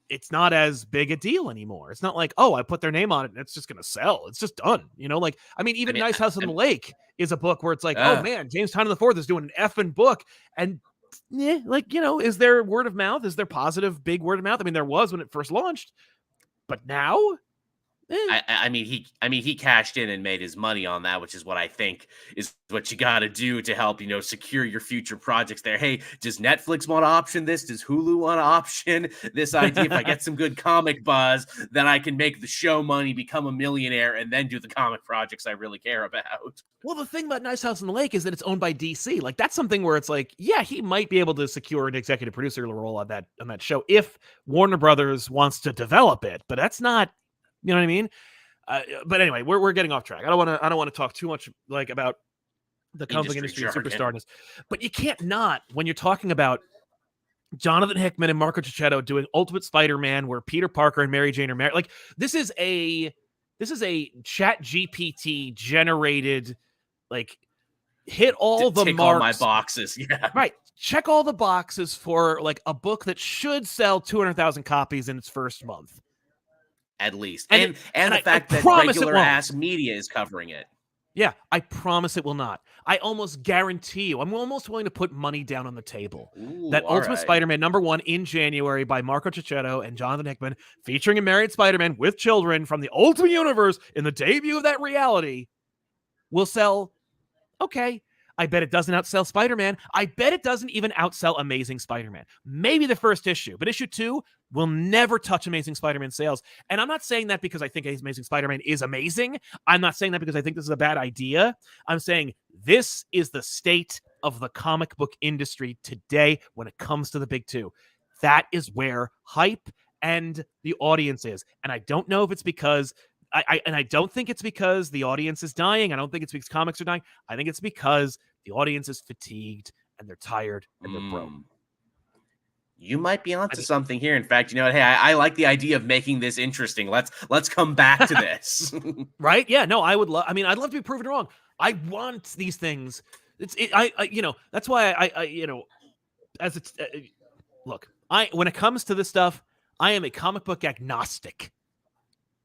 it's not as big a deal anymore. It's not like, oh, I put their name on it and it's just going to sell. It's just done. You know, like, I mean, Nice House on the Lake is a book where it's like, oh man, James Tynion IV is doing an effing book. And like, you know, is there word of mouth? Is there positive big word of mouth? I mean, there was when it first launched, but now I mean, he cashed in and made his money on that, which is what I think is what you got to do to help, you know, secure your future projects there. Hey, does Netflix want to option this? Does Hulu want to option this idea? If I get some good comic buzz, then I can make the show money, become a millionaire, and then do the comic projects I really care about. Well, the thing about Nice House on the Lake is that it's owned by DC. Like that's something where it's like, yeah, he might be able to secure an executive producer role on that show if Warner Brothers wants to develop it, but that's not. You know what I mean? But anyway, we're getting off track. I don't want to talk too much like about the comic industry and superstarness. But you can't not when you're talking about Jonathan Hickman and Marco Checchetto doing Ultimate Spider-Man, where Peter Parker and Mary Jane are married. Like this is a Chat GPT generated like hit all the marks. All my boxes, yeah. Right. Check all the boxes for like a book that should sell 200,000 copies in its first month. At least. And the fact that regular ass media is covering it. Yeah, I promise it will not. I almost guarantee you, I'm almost willing to put money down on the table that Ultimate Spider-Man #1 in January by Marco Checchetto and Jonathan Hickman, featuring a married Spider-Man with children from the Ultimate Universe in the debut of that reality, will sell okay. I bet it doesn't outsell Spider-Man. I bet it doesn't even outsell Amazing Spider-Man. Maybe the first issue, but issue 2 will never touch Amazing Spider-Man sales. And I'm not saying that because I think Amazing Spider-Man is amazing. I'm not saying that because I think this is a bad idea. I'm saying this is the state of the comic book industry today when it comes to the big two. That is where hype and the audience is. And I don't know if it's because I don't think it's because the audience is dying. I don't think it's because comics are dying. I think it's because the audience is fatigued and they're tired and they're broke. You might be onto something here. In fact, you know what? Hey, I like the idea of making this interesting. Let's come back to this. Right? Yeah. No, I would love. I mean, I'd love to be proven wrong. I want these things. You know, that's why I you know, as it's look, when it comes to this stuff, I am a comic book agnostic.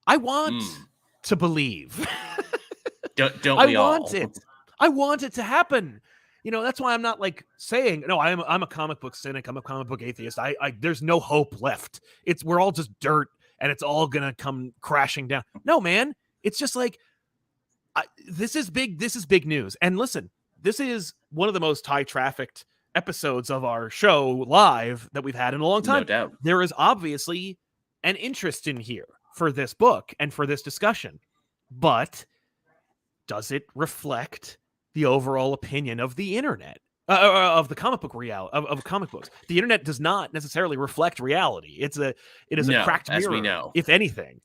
I want to believe. Don't we all? I want it. I want it to happen. You know, that's why I'm not like saying, no, I'm a comic book cynic. I'm a comic book atheist. There's no hope left. We're all just dirt and it's all gonna come crashing down. No, man, it's just like this is big. This is big news. And listen, this is one of the most high trafficked episodes of our show live that we've had in a long time. No doubt. There is obviously an interest in here for this book and for this discussion, but does it reflect the overall opinion of the internet, of the comic book of comic books? The internet does not necessarily reflect reality. It is a cracked mirror, as we know. if anything.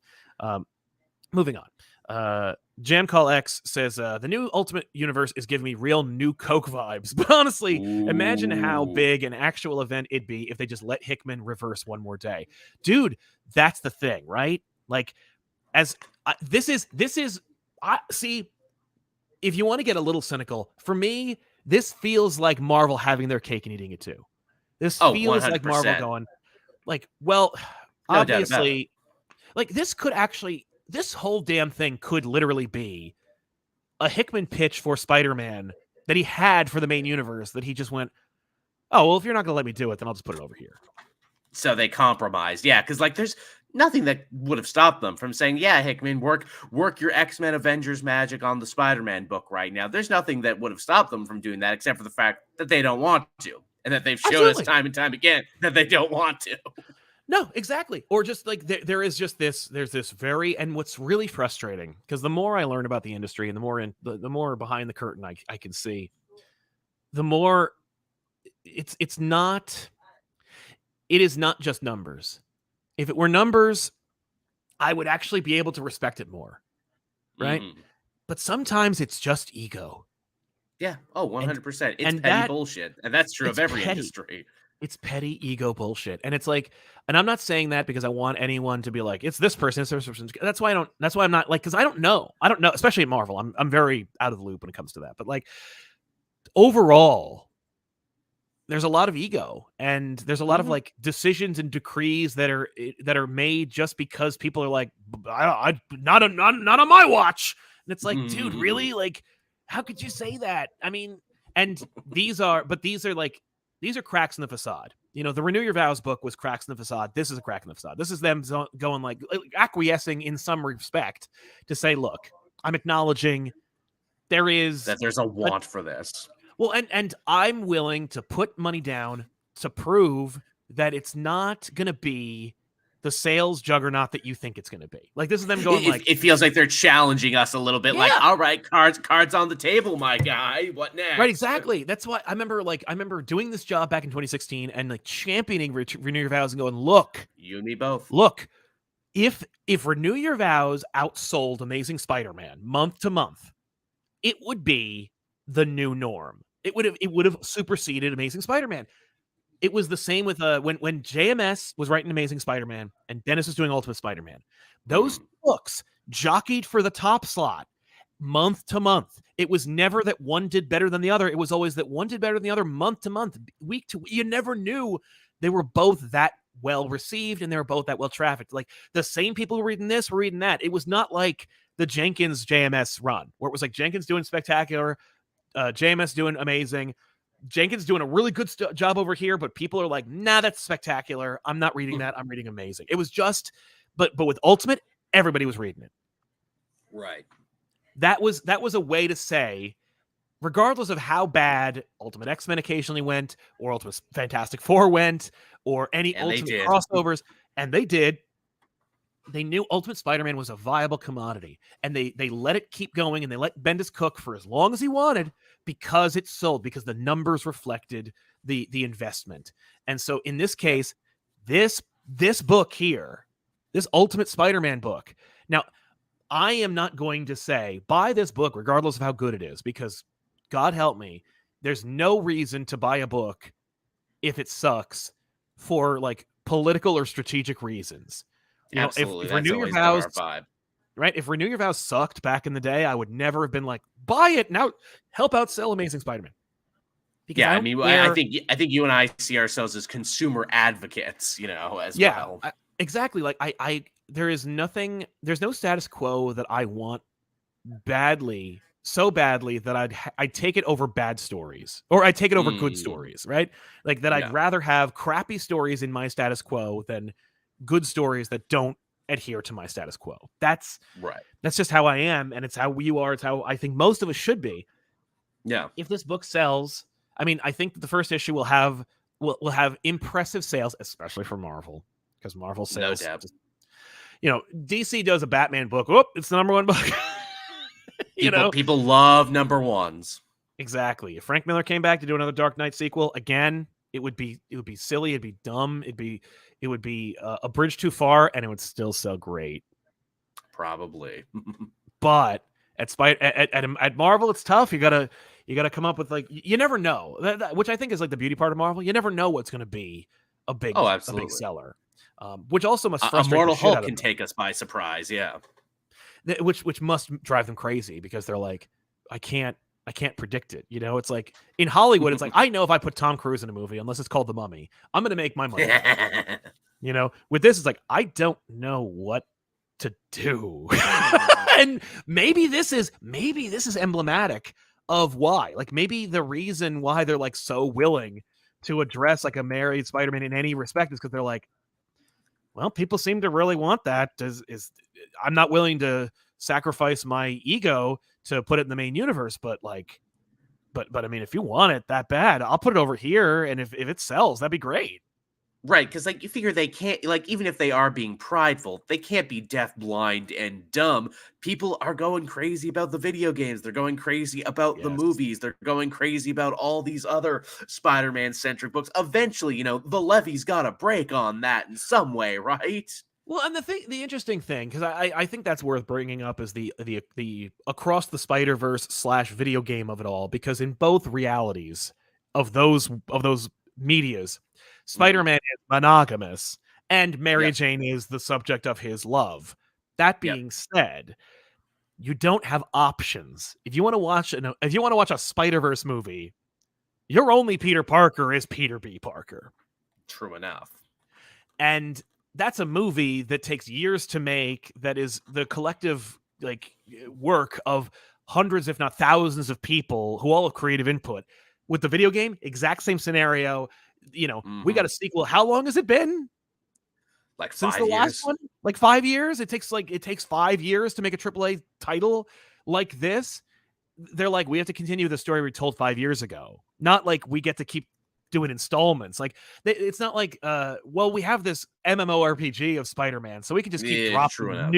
Moving on. Jamcall X says, the new Ultimate Universe is giving me real New Coke vibes. But honestly, imagine how big an actual event it'd be if they just let Hickman reverse one more day. Dude, that's the thing, right? Like, this is see, if you want to get a little cynical, for me, this feels like Marvel having their cake and eating it too. This feels 100%. like Marvel going, like, well, No obviously, like this could actually, this whole damn thing could literally be a Hickman pitch for Spider-Man that he had for the main universe that he just went, oh, well, if you're not going to let me do it, then I'll just put it over here. So they compromised. Yeah, because like there's nothing that would have stopped them from saying, yeah, Hickman, work your X-Men Avengers magic on the Spider-Man book right now. There's nothing that would have stopped them from doing that except for the fact that they don't want to. And that they've shown us time and time again that they don't want to. No, exactly. Or just like there's this very, and what's really frustrating, because the more I learn about the industry and the more behind the curtain I can see, the more it is not just numbers. If it were numbers, I would actually be able to respect it more. Right? Mm-hmm. But sometimes it's just ego. Yeah. Oh, 100%. It's petty bullshit. And that's true of every industry. It's petty ego bullshit. And it's like, and I'm not saying that because I want anyone to be like, it's this person, it's this person. That's why I'm not like, because I don't know, especially at Marvel. I'm very out of the loop when it comes to that. But like, overall, there's a lot of ego, and there's a lot of like decisions and decrees that are made just because people are like, not on my watch. And it's like, dude, really? Like, how could you say that? I mean, and these are cracks in the facade. You know, the Renew Your Vows book was cracks in the facade. This is a crack in the facade. This is them going like acquiescing in some respect to say, look, I'm acknowledging there's a want for this. Well, and I'm willing to put money down to prove that it's not going to be the sales juggernaut that you think it's going to be. Like, this is them going like... It feels like they're challenging us a little bit. Yeah. Like, all right, cards on the table, my guy. What next? Right, exactly. That's why I remember doing this job back in 2016 and like championing Renew Your Vows and going, look... You and me both. Look, if Renew Your Vows outsold Amazing Spider-Man month to month, it would be the new norm. It would have superseded Amazing Spider-Man. It was the same with when JMS was writing Amazing Spider-Man and Dennis was doing Ultimate Spider-Man. Those books jockeyed for the top slot month to month. It was never that one did better than the other. It was always that one did better than the other month to month, week to week. You never knew they were both that well received and they were both that well trafficked. Like the same people who were reading this were reading that. It was not like the Jenkins JMS run where it was like Jenkins doing spectacular, JMS doing amazing, Jenkins doing a really good job over here, but people are like, nah, that's spectacular. I'm not reading that. I'm reading amazing. It was just, but with Ultimate, everybody was reading it. Right. That was a way to say, regardless of how bad Ultimate X-Men occasionally went, or Ultimate Fantastic Four went, or any Ultimate crossovers, and they did, they knew Ultimate Spider-Man was a viable commodity, and they let it keep going, and they let Bendis cook for as long as he wanted because it sold, because the numbers reflected the investment. And so in this case, this book here, this Ultimate Spider-Man book. Now, I am not going to say buy this book regardless of how good it is, because God help me, there's no reason to buy a book if it sucks for like political or strategic reasons. You know, absolutely. If Renew Your Vows, right? If Renew Your Vows sucked back in the day, I would never have been like, buy it now, help out sell Amazing Spider-Man. Yeah, I mean, I think you and I see ourselves as consumer advocates, you know, as well. Exactly. Like there's no status quo that I want badly, so badly that I'd take it over bad stories, or I'd take it over good stories, right? Like that I'd rather have crappy stories in my status quo than good stories that don't adhere to my status quo. That's Right. just how I am, and it's how you are. It's how I think most of us should be. Yeah. If this book sells, I mean, I think the first issue will have impressive sales, especially for Marvel, because Marvel sales. No doubt. Just, DC does a Batman book. Whoop, it's the number one book. People love number ones. Exactly. If Frank Miller came back to do another Dark Knight sequel again, it would be silly. It'd be dumb. It would be a bridge too far, and it would still sell great. Probably. But at Marvel, it's tough. You gotta come up with you never know, which I think is the beauty part of Marvel. You never know what's going to be a big seller, which also must frustrate Immortal the shit out Hulk of can them. take us by surprise. Yeah, which must drive them crazy because they're like, I can't predict it. It's like in Hollywood, it's like I know if I put Tom Cruise in a movie, unless it's called The Mummy, I'm going to make my money. With this, it's like I don't know what to do. And maybe this is emblematic of why. Maybe the reason why they're so willing to address a married Spider-Man in any respect is because they're like, well, people seem to really want that. I'm not willing to sacrifice my ego to put it in the main universe, but I mean, if you want it that bad, I'll put it over here, and if it sells, that'd be great. Right, because you figure they can't, even if they are being prideful, they can't be deaf, blind, and dumb. People are going crazy about the video games. They're going crazy about the movies. They're going crazy about all these other Spider-Man-centric books. Eventually, the levee's got to break on that in some way, right? Well, and the interesting thing, because I think that's worth bringing up, is the Across the Spider-Verse / video game of it all, because in both realities of those medias, Spider-Man is monogamous, and Mary Jane is the subject of his love. That being said, you don't have options. If you want to watch a Spider-Verse movie, your only Peter Parker is Peter B. Parker. True enough. And that's a movie that takes years to make, that is the collective work of hundreds, if not thousands, of people who all have creative input. With the video game, exact same scenario. We got a sequel. How long has it been? Since the last one? 5 years? It takes 5 years to make a AAA title like this. They're like, we have to continue the story we told 5 years ago. Not we get to keep doing installments. It's not we have this MMORPG of Spider-Man, so we can just keep dropping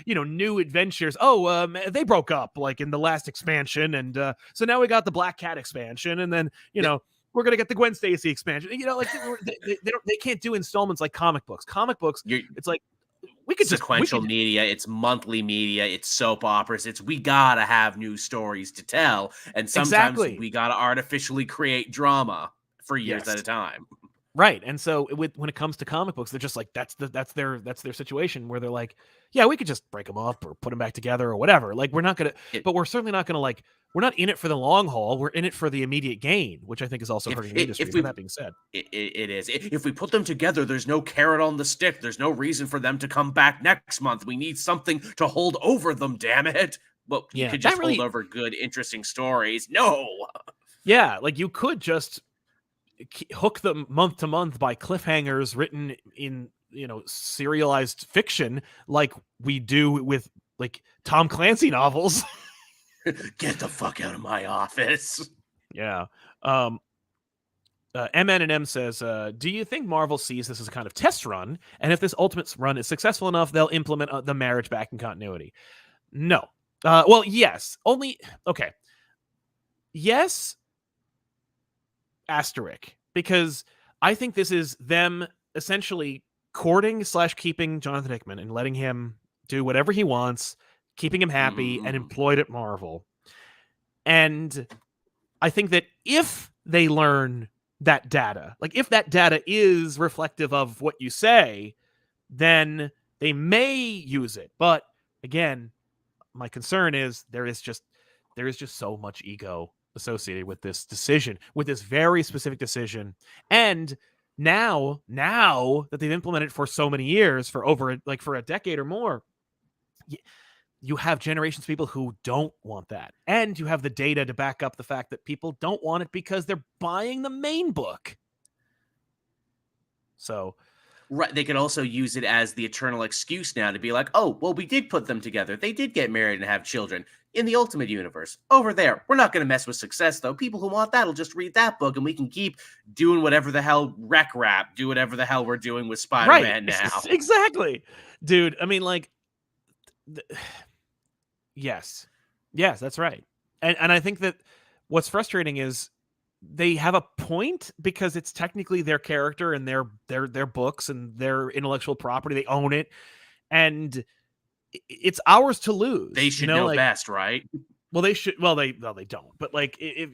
new adventures. They broke up in the last expansion, and so now we got the Black Cat expansion, and then we're gonna get the Gwen Stacy expansion. They can't do installments like comic books. It's we could sequential media, it's monthly media, it's soap operas, we gotta have new stories to tell, and sometimes we gotta artificially create drama for years at a time. Right. And so when it comes to comic books, they're just that's their situation, where they're like, yeah, we could just break them up or put them back together or whatever. We're not going to, but we're certainly not going to we're not in it for the long haul. We're in it for the immediate gain, which I think is also hurting the industry. With that being said, it is. If we put them together, there's no carrot on the stick. There's no reason for them to come back next month. We need something to hold over them, damn it. Well, you could just hold over good, interesting stories. No. Yeah. You could just hook them month to month by cliffhangers written in serialized fiction, like we do with Tom Clancy novels. Get the fuck out of my office. Yeah. MN&M says, do you think Marvel sees this as a kind of test run, and if this ultimate run is successful enough, they'll implement the marriage back in continuity? No. Well, yes. Okay. Yes, asterisk, because I think this is them essentially courting / keeping Jonathan Hickman and letting him do whatever he wants, keeping him happy and employed at Marvel. And I think that if they learn that data, if that data is reflective of what you say, then they may use it. But again, my concern is there is just so much ego associated with this decision, with this very specific decision. And now that they've implemented it for so many years, for over for a decade or more, you have generations of people who don't want that. And you have the data to back up the fact that people don't want it because they're buying the main book. So Right, they could also use it as the eternal excuse now to be like, "Oh, well, we did put them together. They did get married and have children in the Ultimate Universe. Over there, we're not gonna mess with success, though. People who want that'll just read that book, and we can keep doing whatever the hell rec rap, do whatever the hell we're doing with Right. Spider-Man now." Exactly. Dude, I mean, like, yes. Yes, that's right. And I think that what's frustrating is they have a point because it's technically their character and their books and their intellectual property. They own it, and it's ours to lose. They should know like, best, right? well, they should. Well, they don't. But like, if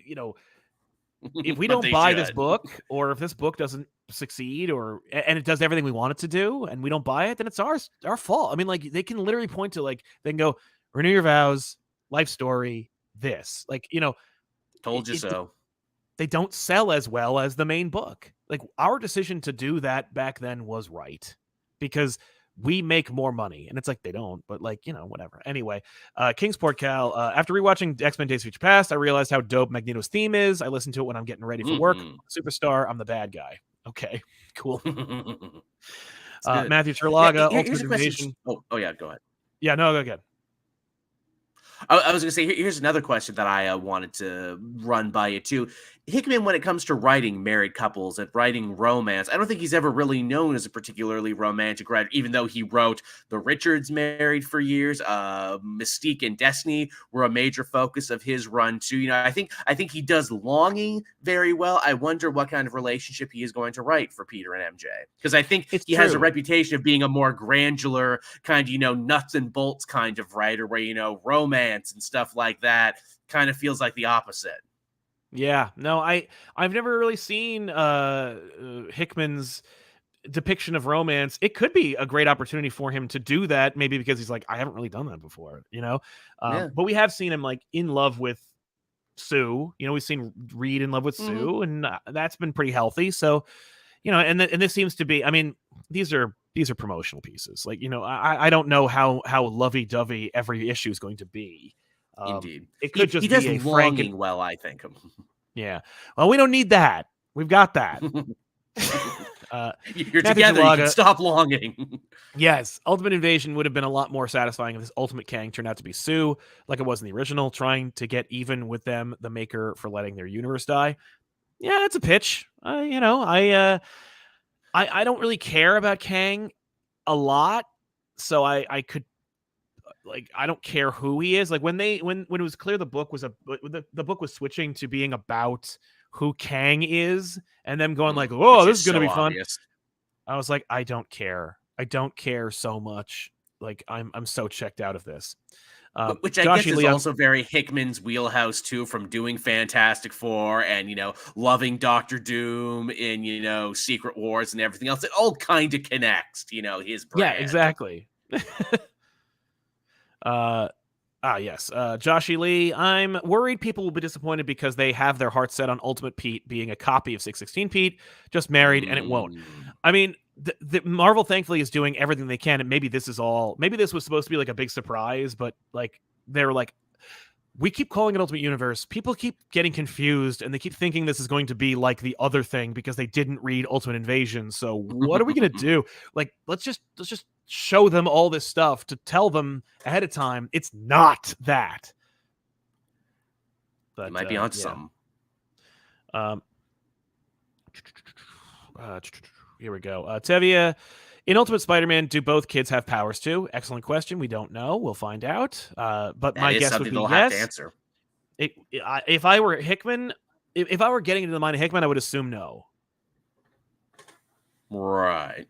if we But don't they buy this should. book, or if this book doesn't succeed, and it does everything we want it to do, and we don't buy it, then it's our fault. I mean, like, they can literally point to, like, they can go, renew your vows, life story, this, like, Told you so. they don't sell as well as the main book. Like, our decision to do that back then was right, because we make more money. And it's like, they don't, but like, whatever. Anyway, Kingsport Cal, after rewatching X-Men Days of Future Past, I realized how dope Magneto's theme is. I listen to it when I'm getting ready for work. Superstar, I'm the bad guy. Okay, cool. Matthew Terlaga, Ultimate Invasion. Oh yeah, go ahead. Yeah, no, go ahead. I was going to say, here's another question that I wanted to run by you too. Hickman, when it comes to writing married couples and writing romance, I don't think he's ever really known as a particularly romantic writer, even though he wrote The Richards married for years. Mystique and Destiny were a major focus of his run too. I think he does Longing very well. I wonder what kind of relationship he is going to write for Peter and MJ, because I think he has a reputation of being a more granular kind of, nuts and bolts kind of writer, where, romance and stuff like that kind of feels like the opposite. Yeah, no, I've never really seen Hickman's depiction of romance. It could be a great opportunity for him to do that, maybe because he's like, I haven't really done that before, Yeah. But we have seen him like in love with Sue. We've seen Reed in love with Sue, and that's been pretty healthy. So, and this seems to be. I mean, these are promotional pieces. Like, I don't know how lovey-dovey every issue is going to be. Indeed, it could just he does be a Longing well, I think. Yeah. Well, we don't need that. We've got that. You're together. You can stop longing. Yes. Ultimate Invasion would have been a lot more satisfying if this Ultimate Kang turned out to be Sue, like it was in the original, trying to get even with them, the maker, for letting their universe die. Yeah, that's a pitch. I don't really care about Kang a lot, so I could, like, I don't care who he is. Like, when it was clear the book was the book was switching to being about who Kang is, and them going like, "Oh, this is gonna be fun." I was like, I don't care. I don't care so much. Like, I'm so checked out of this. Which I guess is also very Hickman's wheelhouse too, from doing Fantastic Four and loving Doctor Doom in Secret Wars and everything else. It all kind of connects, his brand. Yeah, exactly. Yes. Joshie Lee, I'm worried people will be disappointed because they have their hearts set on Ultimate Pete being a copy of 616 Pete, just married, and it won't. I mean, the Marvel thankfully is doing everything they can, and maybe this was supposed to be like a big surprise, but like, they're like, we keep calling it Ultimate Universe. People keep getting confused, and they keep thinking this is going to be like the other thing because they didn't read Ultimate Invasion. So what are we gonna do? Like, let's just show them all this stuff to tell them ahead of time it's not that. But you might be onto something. Here we go. Tevia, in Ultimate Spider-Man, do both kids have powers too? Excellent question. We don't know. We'll find out. But that my guess would be yes. Have to answer. If I were Hickman, if I were getting into the mind of Hickman, I would assume no. Right.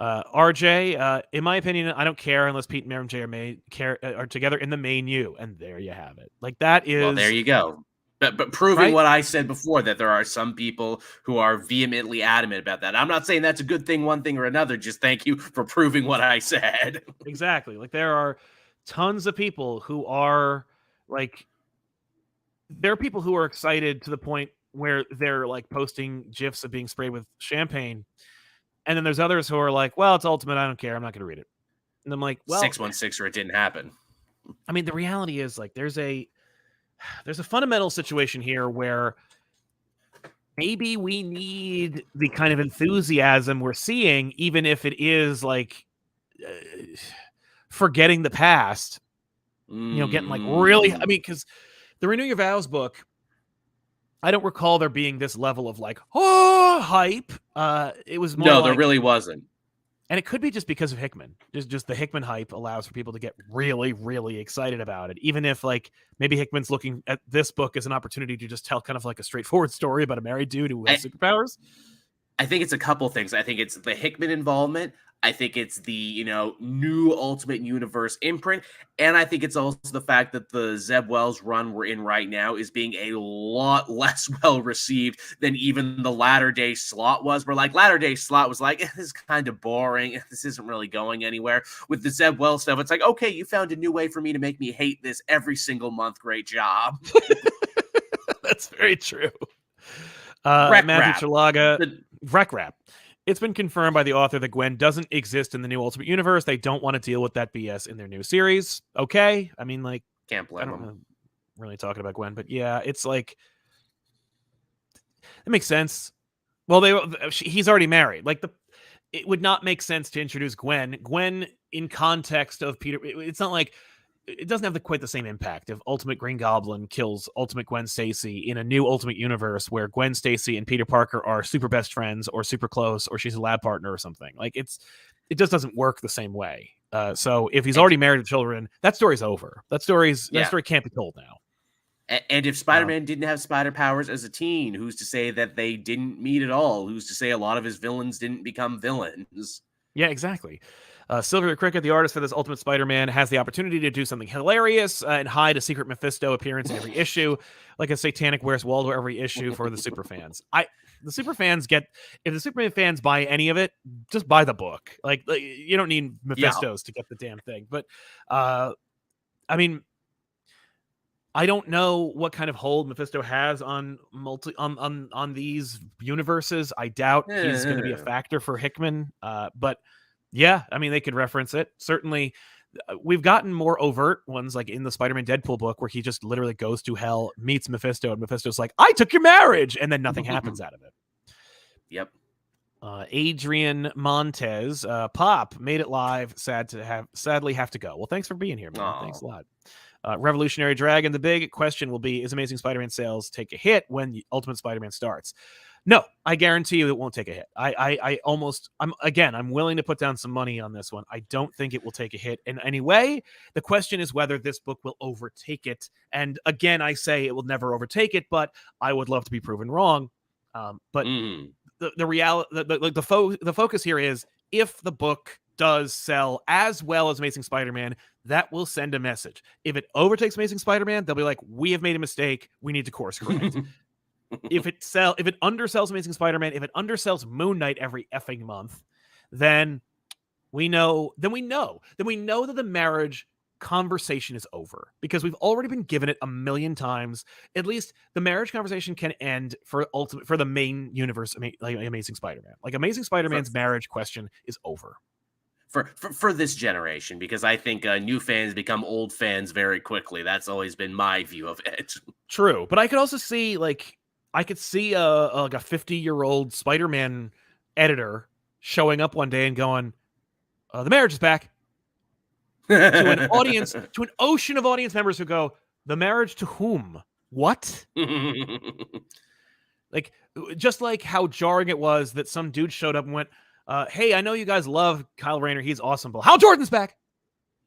RJ, in my opinion, I don't care unless Pete and MJ are together in the main U, and there you have it. Like, that is. Well, there you go. But proving what I said before, that there are some people who are vehemently adamant about that. I'm not saying that's a good thing, one thing or another. Just thank you for proving what I said. Exactly. Like, there are tons of people who are like, there are people who are excited to the point where they're like posting GIFs of being sprayed with champagne. And then there's others who are like, well, it's Ultimate. I don't care. I'm not going to read it. And I'm like, well, 616 or it didn't happen. I mean, the reality is, like, there's a fundamental situation here where maybe we need the kind of enthusiasm we're seeing, even if it is like forgetting the past, getting like really, I mean, because the Renew Your Vows book, I don't recall there being this level of like, hype. It was more No, like, there really wasn't. and it could be just because of Hickman. Just the Hickman hype allows for people to get really, really excited about it. Even if like maybe Hickman's looking at this book as an opportunity to just tell kind of like a straightforward story about a married dude who has superpowers. I think it's a couple things. I think it's the Hickman involvement. I think it's the, new Ultimate Universe imprint. And I think it's also the fact that the Zeb Wells run we're in right now is being a lot less well received than even the Latter Day Slot was. Where like Latter Day Slot was like, this is kind of boring. This isn't really going anywhere. With the Zeb Wells stuff, it's like, okay, you found a new way for me to make me hate this every single month. Great job. That's very true. Wreck Matthew Rap. Chalaga, Wreck Rap. It's been confirmed by the author that Gwen doesn't exist in the new Ultimate Universe. They don't want to deal with that BS in their new series. Okay. I mean, like, Can't blame I don't them. know really talking about Gwen, but yeah, it's like, it makes sense. Well, he's already married. Like, it would not make sense to introduce Gwen. Gwen in context of Peter. It's not like, it doesn't have quite the same impact if Ultimate Green Goblin kills Ultimate Gwen Stacy in a new Ultimate Universe where Gwen Stacy and Peter Parker are super best friends or super close or she's a lab partner or something. Like it just doesn't work the same way. So if he's already married to children, that story's over. That story can't be told now. And if Spider-Man didn't have spider powers as a teen, who's to say that they didn't meet at all? Who's to say a lot of his villains didn't become villains? Yeah, exactly. Sylvia Cricket, the artist for this Ultimate Spider-Man, has the opportunity to do something hilarious and hide a secret Mephisto appearance in every issue, like a satanic Where's Waldo every issue for the super fans. The super fans if the Superman fans buy any of it, just buy the book. Like you don't need Mephistos to get the damn thing. But I mean, I don't know what kind of hold Mephisto has on on these universes. I doubt he's going to be a factor for Hickman. But yeah, I mean, they could reference it. Certainly, we've gotten more overt ones, like in the Spider-Man Deadpool book, where he just literally goes to hell, meets Mephisto, and Mephisto's like, "I took your marriage," and then nothing happens out of it. Yep. Adrian Montez, Pop made it live. Sadly have to go. Well, thanks for being here, man. Aww. Thanks a lot. Revolutionary Dragon. The big question will be: is Amazing Spider-Man sales take a hit when Ultimate Spider-Man starts? No, I guarantee you it won't take a hit. I'm willing to put down some money on this one. I don't think it will take a hit in any way. The question is whether this book will overtake it. And again, I say it will never overtake it, but I would love to be proven wrong. But the reality, the focus here is if the book does sell as well as Amazing Spider-Man, that will send a message. If it overtakes Amazing Spider-Man, they'll be like, we have made a mistake. We need to course correct. If it undersells Amazing Spider-Man, if it undersells Moon Knight every effing month, then we know that the marriage conversation is over because we've already been given it a million times. At least the marriage conversation can end for the main universe, like Amazing Spider-Man. Like Amazing Spider-Man's marriage question is over. For this generation, because I think new fans become old fans very quickly. That's always been my view of it. True, but I could also see a 50-year-old Spider-Man editor showing up one day and going, "The marriage is back." To an audience, to an ocean of audience members who go, "The marriage to whom? What?" Like, just like how jarring it was that some dude showed up and went, "Hey, I know you guys love Kyle Rayner. He's awesome, but Hal Jordan's back."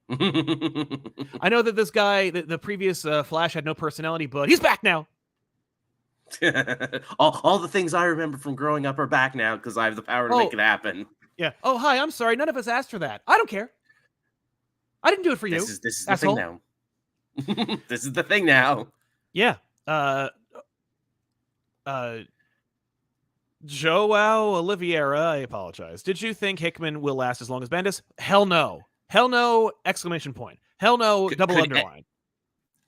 I know that this guy, the previous Flash had no personality, but he's back now. all the things I remember from growing up are back now because I have the power to make it happen. Yeah. Oh, hi. I'm sorry. None of us asked for that. I don't care. I didn't do it for you. This is the thing now. This is the thing now. Yeah. Joao Oliveira, I apologize. Did you think Hickman will last as long as Bendis? Hell no. Hell no! Exclamation point. Hell no! Double underline.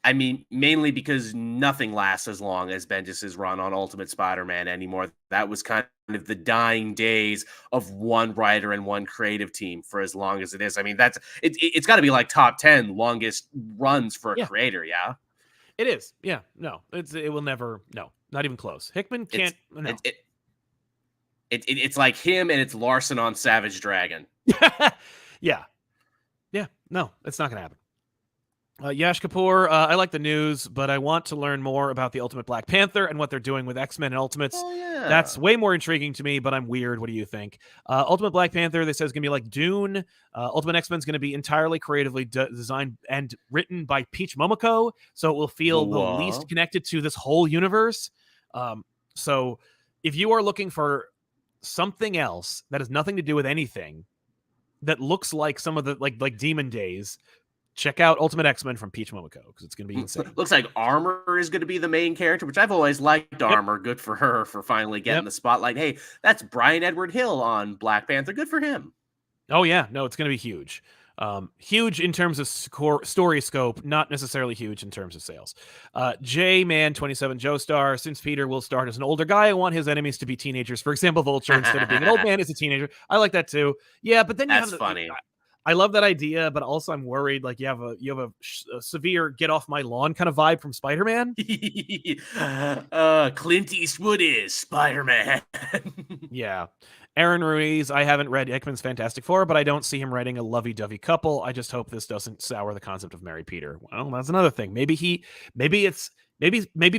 I mean, mainly because nothing lasts as long as Bendis' run on Ultimate Spider-Man anymore. That was kind of the dying days of one writer and one creative team for as long as it is. I mean, it's got to be like top 10 longest runs for a creator, yeah? It is. Yeah. No, it will never. No. Not even close. Hickman can't. It's like him and it's Larson on Savage Dragon. Yeah. No, it's not going to happen. Yash Kapoor, I like the news, but I want to learn more about the Ultimate Black Panther and what they're doing with X-Men and Ultimates. Oh, yeah. That's way more intriguing to me, but I'm weird. What do you think? Ultimate Black Panther, they say, is going to be like Dune. Ultimate X-Men is going to be entirely creatively designed and written by Peach Momoko, so it will feel the least connected to this whole universe. So if you are looking for something else that has nothing to do with anything, that looks like some of the like Demon Days, check out Ultimate X-Men from Peach Momoko, because it's going to be insane. Looks like Armor is going to be the main character, which I've always liked. Armor, good for her for finally getting the spotlight. Hey, that's Brian Edward Hill on Black Panther. Good for him. Oh yeah, no, it's going to be huge. Huge in terms of story scope, not necessarily huge in terms of sales. J-Man27 Joestar, since Peter will start as an older guy, I want his enemies to be teenagers. For example, Vulture, instead of being an old man, is a teenager. I like that too. Yeah, but then that's funny. I love that idea, but also I'm worried like you have a severe get off my lawn kind of vibe from Spider-Man. Clint Eastwood is Spider-Man. Yeah. Aaron Ruiz, I haven't read Hickman's Fantastic Four, but I don't see him writing a lovey-dovey couple. I just hope this doesn't sour the concept of Mary Peter. Well, that's another thing. Maybe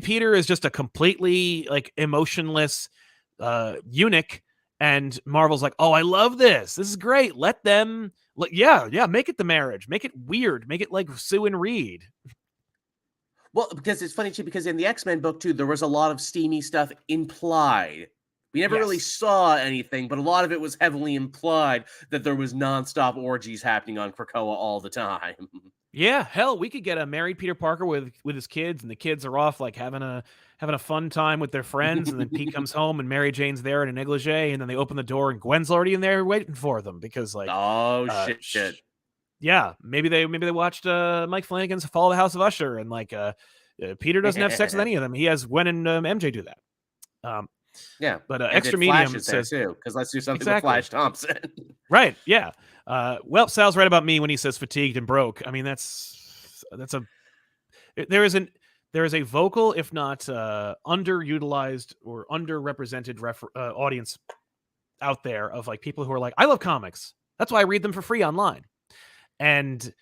Peter is just a completely like emotionless eunuch, and Marvel's like, oh, I love this. This is great. Let them, make it the marriage. Make it weird. Make it like Sue and Reed. Well, because it's funny too, because in the X-Men book too, there was a lot of steamy stuff implied. We never really saw anything, but a lot of it was heavily implied that there was nonstop orgies happening on Krakoa all the time. Yeah, hell, we could get a married Peter Parker with his kids, and the kids are off like having a fun time with their friends, and then Pete comes home and Mary Jane's there in a negligee, and then they open the door and Gwen's already in there waiting for them because like shit. Yeah, maybe they watched Mike Flanagan's Fall of the House of Usher, and like Peter doesn't have sex with any of them. He has Gwen and MJ do that. Yeah, but Extra Medium says too, because let's do something with Flash Thompson. Right? Yeah. Well, Sal's right about me when he says fatigued and broke. I mean, there is a vocal, if not underutilized or underrepresented audience out there of like people who are like, I love comics. That's why I read them for free online. And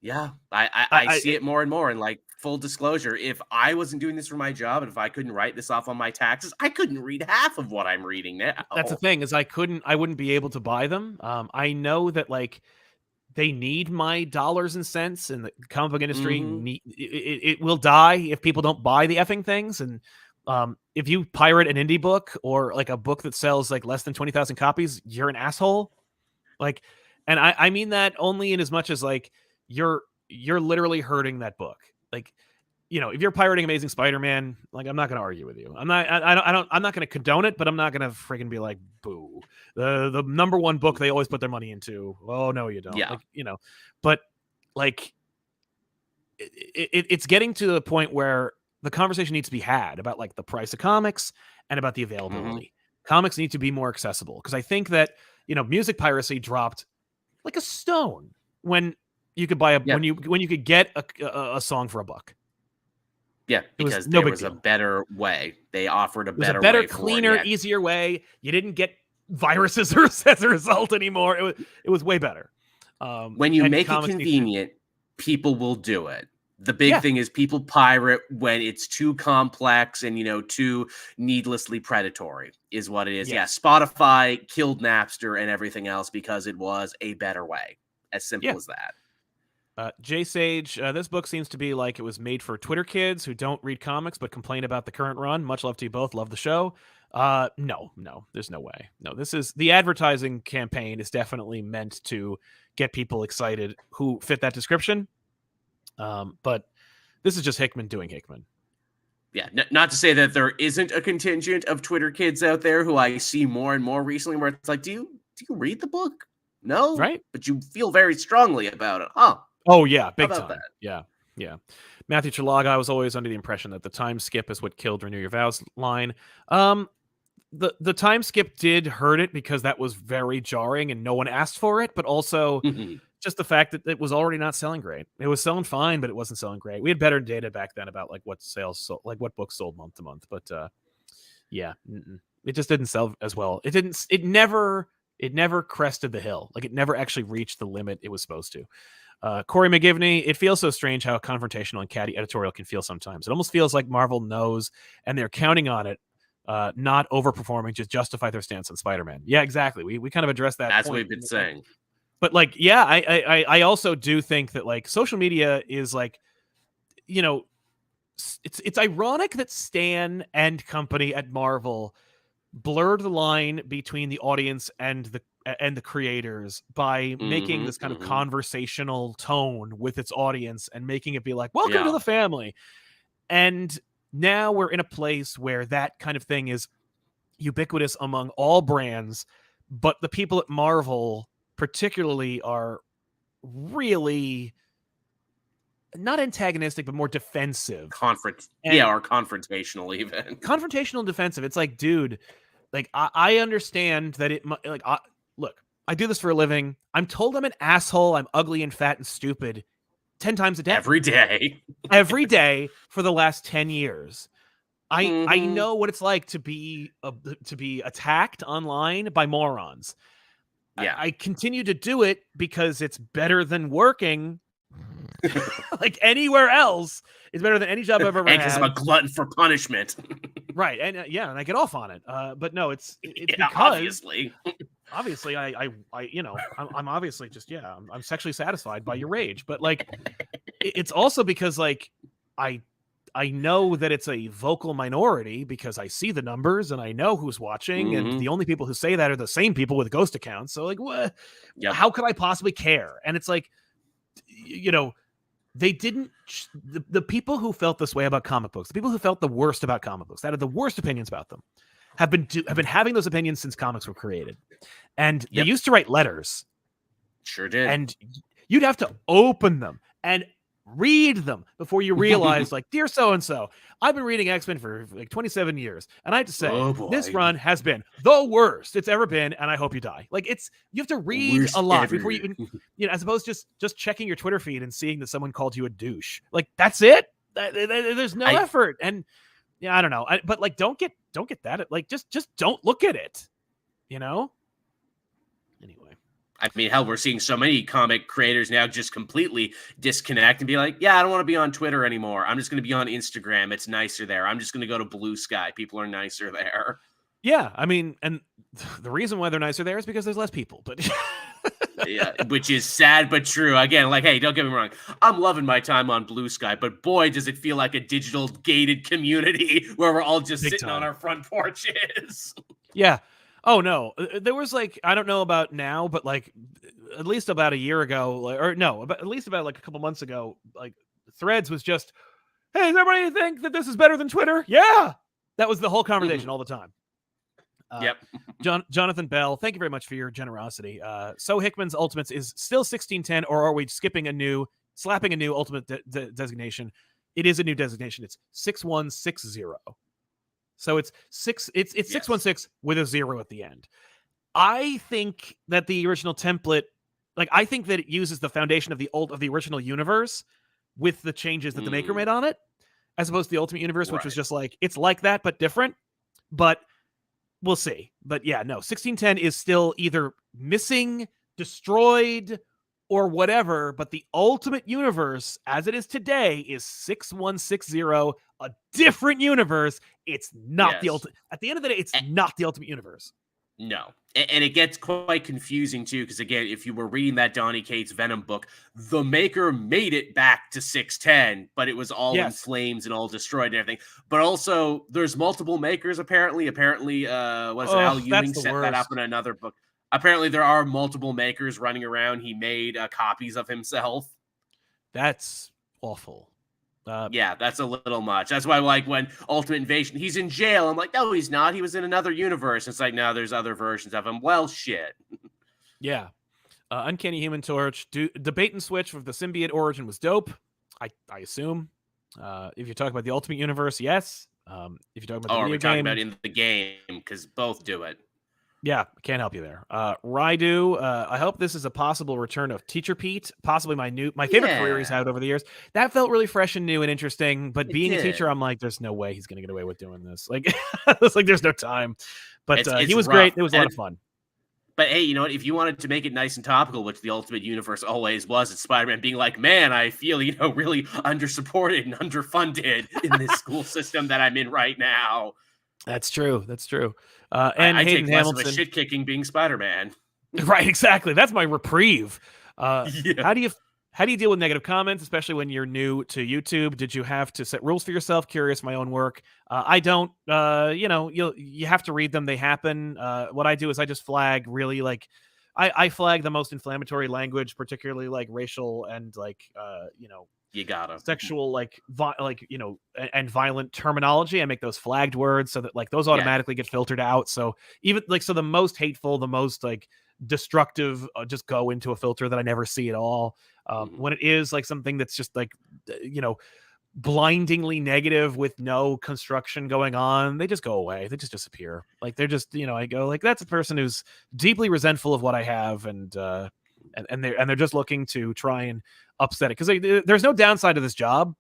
yeah, I see it more and more. And like, full disclosure, if I wasn't doing this for my job and if I couldn't write this off on my taxes, I couldn't read half of what I'm reading now. That's the thing, is I wouldn't be able to buy them. I know that like they need my dollars and cents, and the comic book industry it will die if people don't buy the effing things. And if you pirate an indie book or like a book that sells like less than 20,000 copies, you're an asshole. Like, and I mean that only in as much as like you're literally hurting that book. Like, you know, if you're pirating Amazing Spider-Man, like I'm not going to argue with you. I'm not going to condone it, but I'm not going to freaking be like, boo. The number one book they always put their money into. Oh no, you don't. Yeah. Like, you know, but like it's getting to the point where the conversation needs to be had about like the price of comics and about the availability. Comics need to be more accessible, because I think that, you know, music piracy dropped like a stone when you could buy when you could get a song for $1. Yeah, because there was a better way. They offered a better way, cleaner, easier way. You didn't get viruses as a result anymore. It was way better. When you make it convenient, people will do it. The big thing is people pirate when it's too complex and, you know, too needlessly predatory is what it is. Yeah, Spotify killed Napster and everything else because it was a better way. As simple as that. Jay Sage, this book seems to be like it was made for Twitter kids who don't read comics but complain about the current run. Much love to you both. Love the show. No, there's no way. No, this is the advertising campaign is definitely meant to get people excited who fit that description. But this is just Hickman doing Hickman. Yeah, not to say that there isn't a contingent of Twitter kids out there who I see more and more recently where it's like, do you read the book? No, right? But you feel very strongly about it, huh? Oh yeah, big time. That? Yeah. Matthew Chalaga, I was always under the impression that the time skip is what killed Renew Your Vows line. The time skip did hurt it because that was very jarring and no one asked for it, but also just the fact that it was already not selling great. It was selling fine, but it wasn't selling great. We had better data back then about like what sales sold, like what books sold month to month. But yeah, it just didn't sell as well. It never crested the hill. Like it never actually reached the limit it was supposed to. Corey McGivney, it feels so strange how confrontational and catty Editorial can feel sometimes. It almost feels like Marvel knows and they're counting on it, not overperforming, just justify their stance on Spider-Man. Yeah, exactly. We kind of addressed that. That's what we've been saying. But like, yeah, I also do think that like social media is like, you know, it's ironic that Stan and company at Marvel blurred the line between the audience and the creators by making this kind of conversational tone with its audience and making it be like, welcome to the family. And now we're in a place where that kind of thing is ubiquitous among all brands, but the people at Marvel particularly are really not antagonistic, but more defensive. Or confrontational even. Confrontational and defensive. It's like, dude, like I understand that it like look, I do this for a living. I'm told I'm an asshole. I'm ugly and fat and stupid 10 times a day. Every day. Every day for the last 10 years. I know what it's like to be attacked online by morons. Yeah. I continue to do it because it's better than working like anywhere else. It's better than any job I've ever had. Because I'm a glutton for punishment. Right. And and I get off on it. But no, it's because obviously I'm obviously just, I'm sexually satisfied by your rage. But like, it's also because like, I know that it's a vocal minority because I see the numbers and I know who's watching, and the only people who say that are the same people with ghost accounts. So like, what? Yep. How could I possibly care? And it's like, they didn't. The people who felt this way about comic books, the people who felt the worst about comic books, that had the worst opinions about them, have been having those opinions since comics were created, and they used to write letters. Sure did. And you'd have to open them and read them before you realize, like, dear so-and-so, I've been reading X-Men for like 27 years. And I have to say, this run has been the worst it's ever been. And I hope you die. Like you have to read a lot before you even, as opposed to just checking your Twitter feed and seeing that someone called you a douche. Like, that's it. There's no effort. And I don't know. But like, don't get that. Like, just don't look at it, Anyway. I mean, hell, we're seeing so many comic creators now just completely disconnect and be like, yeah, I don't want to be on Twitter anymore. I'm just going to be on Instagram. It's nicer there. I'm just going to go to Blue Sky. People are nicer there. Yeah, I mean, and the reason why they're nicer there is because there's less people. But yeah, which is sad but true. Again, like, hey, don't get me wrong. I'm loving my time on Blue Sky, but boy, does it feel like a digital gated community where we're all just sitting on our front porches. Yeah. Oh no, there was like, I don't know about now, but like at least about a year ago, at least about like a couple months ago, like Threads was just, hey, does everybody think that this is better than Twitter? Yeah. That was the whole conversation all the time. Yep. Jonathan Bell, thank you very much for your generosity. So Hickman's Ultimates is still 1610, or are we slapping a new Ultimate designation? It is a new designation. It's 6160. So it's 616 with a 0 at the end. I think that the original template, like, I think that it uses the foundation of the original universe with the changes that the maker made on it, as opposed to the Ultimate Universe, which was just like, it's like that but different. But we'll see. But yeah, no, 1610 is still either missing, destroyed, or whatever, but the Ultimate Universe, as it is today, is 6160, a different universe. It's not the ultimate. At the end of the day, it's not the Ultimate Universe. No. And it gets quite confusing, too, because, again, if you were reading that Donny Cates Venom book, the maker made it back to 610, but it was all in flames and all destroyed and everything. But also, there's multiple makers, apparently. Al Ewing set that up in another book. Apparently, there are multiple makers running around. He made copies of himself. That's awful. Yeah, that's a little much. That's why, like, when Ultimate Invasion, he's in jail. I'm like, no, he's not. He was in another universe. It's like, no, there's other versions of him. Well, shit. Yeah. Uncanny Human Torch. Debate and switch with the symbiote origin was dope, I assume. If you're talking about the Ultimate Universe, yes. If you're talking about the video game, talking about in the game? Because both do it. Yeah, can't help you there. Raidu, I hope this is a possible return of Teacher Pete, possibly my favorite career he's Yeah, had over the years. That felt really fresh and new and interesting, but it being a teacher, did. I'm like, there's no way he's gonna get away with doing this. Like, it's like there's no time. But he It's was great. rough. It was a lot of fun. But hey, you know what? If you wanted to make it nice and topical, which the Ultimate Universe always was, it's Spider-Man being like, "Man, I feel really undersupported and underfunded in this school system that I'm in right now. That's true. That's true. And I Hayden take less of a Hamilton. shit kicking being Spider-Man." Right, exactly. That's my reprieve. Yeah. How do you deal with negative comments, especially when you're new to YouTube? Did you have to set rules for yourself? Curious, my own work. I don't. You have to read them. They happen. What I do is I just flag really like. I flag the most inflammatory language, particularly like racial and like You gotta. sexual and violent terminology. I make those flagged words so that like those Yeah. automatically get filtered out. So even like so the most hateful, the most like destructive just go into a filter that I never see at all. When it is like something that's just like blindingly negative with no construction going on, they just go away. They just disappear. Like they're just I go like that's a person who's deeply resentful of what I have and they're just looking to try and upset it because there's no downside to this job.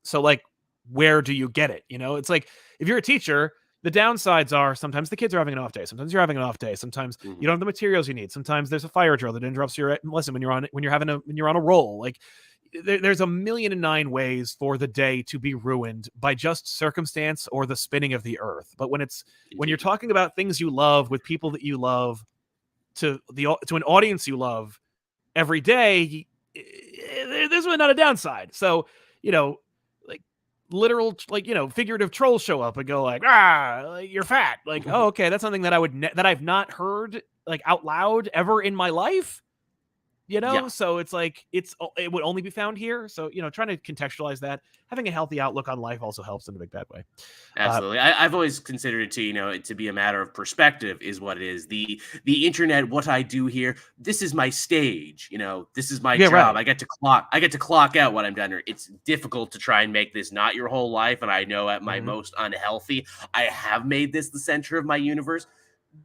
So like, where do you get it? It's like if you're a teacher, the downsides are sometimes the kids are having an off day. Sometimes you're having an off day. Sometimes you don't have the materials you need. Sometimes there's a fire drill that interrupts your lesson when you're on a roll. Like there's a million and nine ways for the day to be ruined by just circumstance or the spinning of the earth. But when you're talking about things you love with people that you love to an audience you love every day, there's really not a downside. So like literal figurative trolls show up and go like you're fat, like oh okay, that's something that that I've not heard like out loud ever in my life. Yeah. So it's like it would only be found here. So trying to contextualize that, having a healthy outlook on life also helps in a big bad way. Absolutely. I've always considered it to be a matter of perspective is what it is. The internet, what I do here, this is my stage, this is my job. Right. I get to clock out when I'm done here. It's difficult to try and make this not your whole life. And I know at my most unhealthy, I have made this the center of my universe.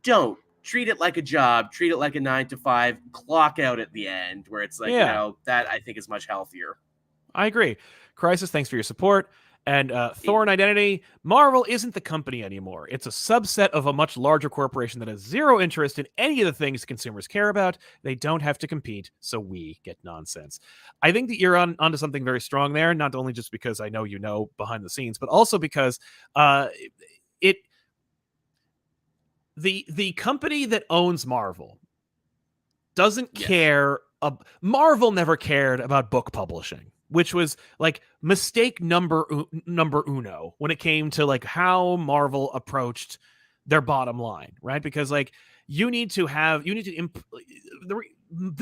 Don't treat it like a job, treat it like a 9 to 5, clock out at the end where it's like, that I think is much healthier. I agree. Crisis, thanks for your support. And Thorn Identity, Marvel isn't the company anymore. It's a subset of a much larger corporation that has zero interest in any of the things consumers care about. They don't have to compete, so we get nonsense. I think that you're onto something very strong there, not only just because I know behind the scenes, but also because the company that owns Marvel doesn't care. Marvel never cared about book publishing, which was like mistake number uno when it came to like how Marvel approached their bottom line, right? Because like the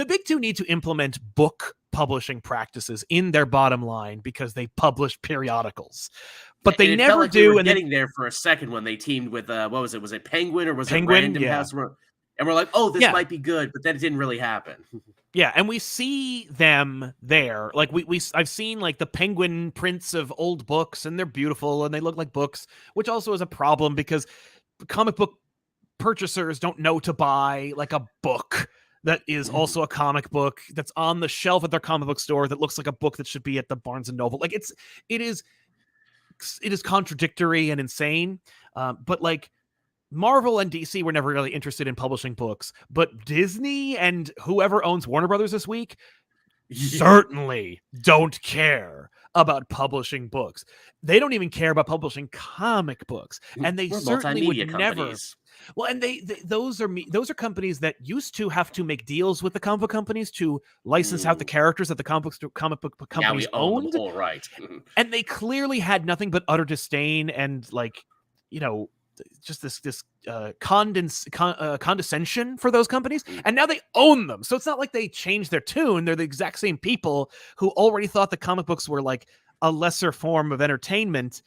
big two need to implement book publishing practices in their bottom line because they publish periodicals, but they never like do. We were and getting there for a second when they teamed with what was it? Was it Penguin or was Penguin? It Random House? And we're like, oh, this might be good, but then it didn't really happen. Yeah, and we see them there. Like I've seen like the Penguin prints of old books, and they're beautiful and they look like books, which also is a problem because comic book purchasers don't know to buy like a book that is also a comic book that's on the shelf at their comic book store that looks like a book that should be at the Barnes and Noble. Like it is contradictory and insane. But like Marvel and DC were never really interested in publishing books, but Disney and whoever owns Warner Brothers this week certainly don't care about publishing books. They don't even care about publishing comic books, and they certainly would never. Well, and those are companies that used to have to make deals with the comic book companies to license out the characters that the comic book companies owned. All right, and they clearly had nothing but utter disdain and like just this condescension for those companies, and now they own them. So it's not like they changed their tune. They're the exact same people who already thought the comic books were like a lesser form of entertainment,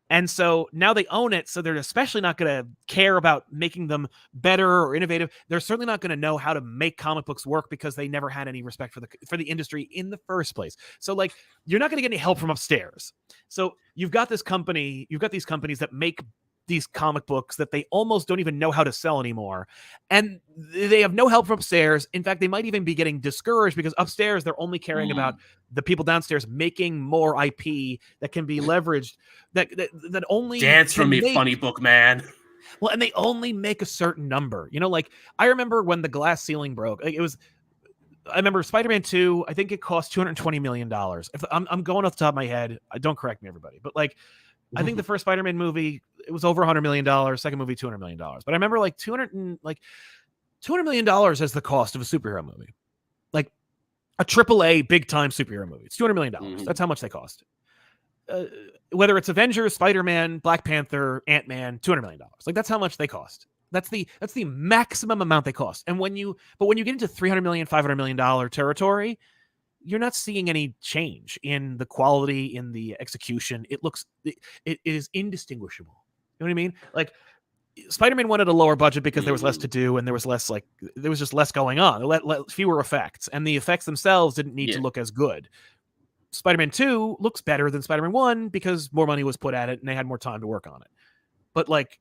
and so now they own it. So they're especially not going to care about making them better or innovative. They're certainly not going to know how to make comic books work because they never had any respect for the industry in the first place. So like you're not going to get any help from upstairs. So you've got these companies that make these comic books that they almost don't even know how to sell anymore. And they have no help from upstairs. In fact, they might even be getting discouraged because upstairs they're only caring about the people downstairs making more IP that can be leveraged, that only dance can from me, make, funny book man. well, and they only make a certain number. You know, like I remember when the glass ceiling broke. Like, I remember Spider-Man 2, I think it cost $220 million. If I'm going off the top of my head, don't correct me, everybody. But like, I think the first Spider-Man movie, it was over $100 million. Second movie, $200 million. But I remember like $200 million as the cost of a superhero movie. Like a AAA big time superhero movie. It's $200 million. That's how much they cost. Whether it's Avengers, Spider-Man, Black Panther, Ant-Man, $200 million. Like that's how much they cost. That's the maximum amount they cost. And when you get into $300 million, $500 million territory, you're not seeing any change in the quality, in the execution. It is indistinguishable. You know what I mean? Like Spider-Man wanted a lower budget because there was less to do and there was just less going on, fewer effects, and the effects themselves didn't need to look as good. Spider-Man 2 looks better than Spider-Man 1 because more money was put at it and they had more time to work on it. But like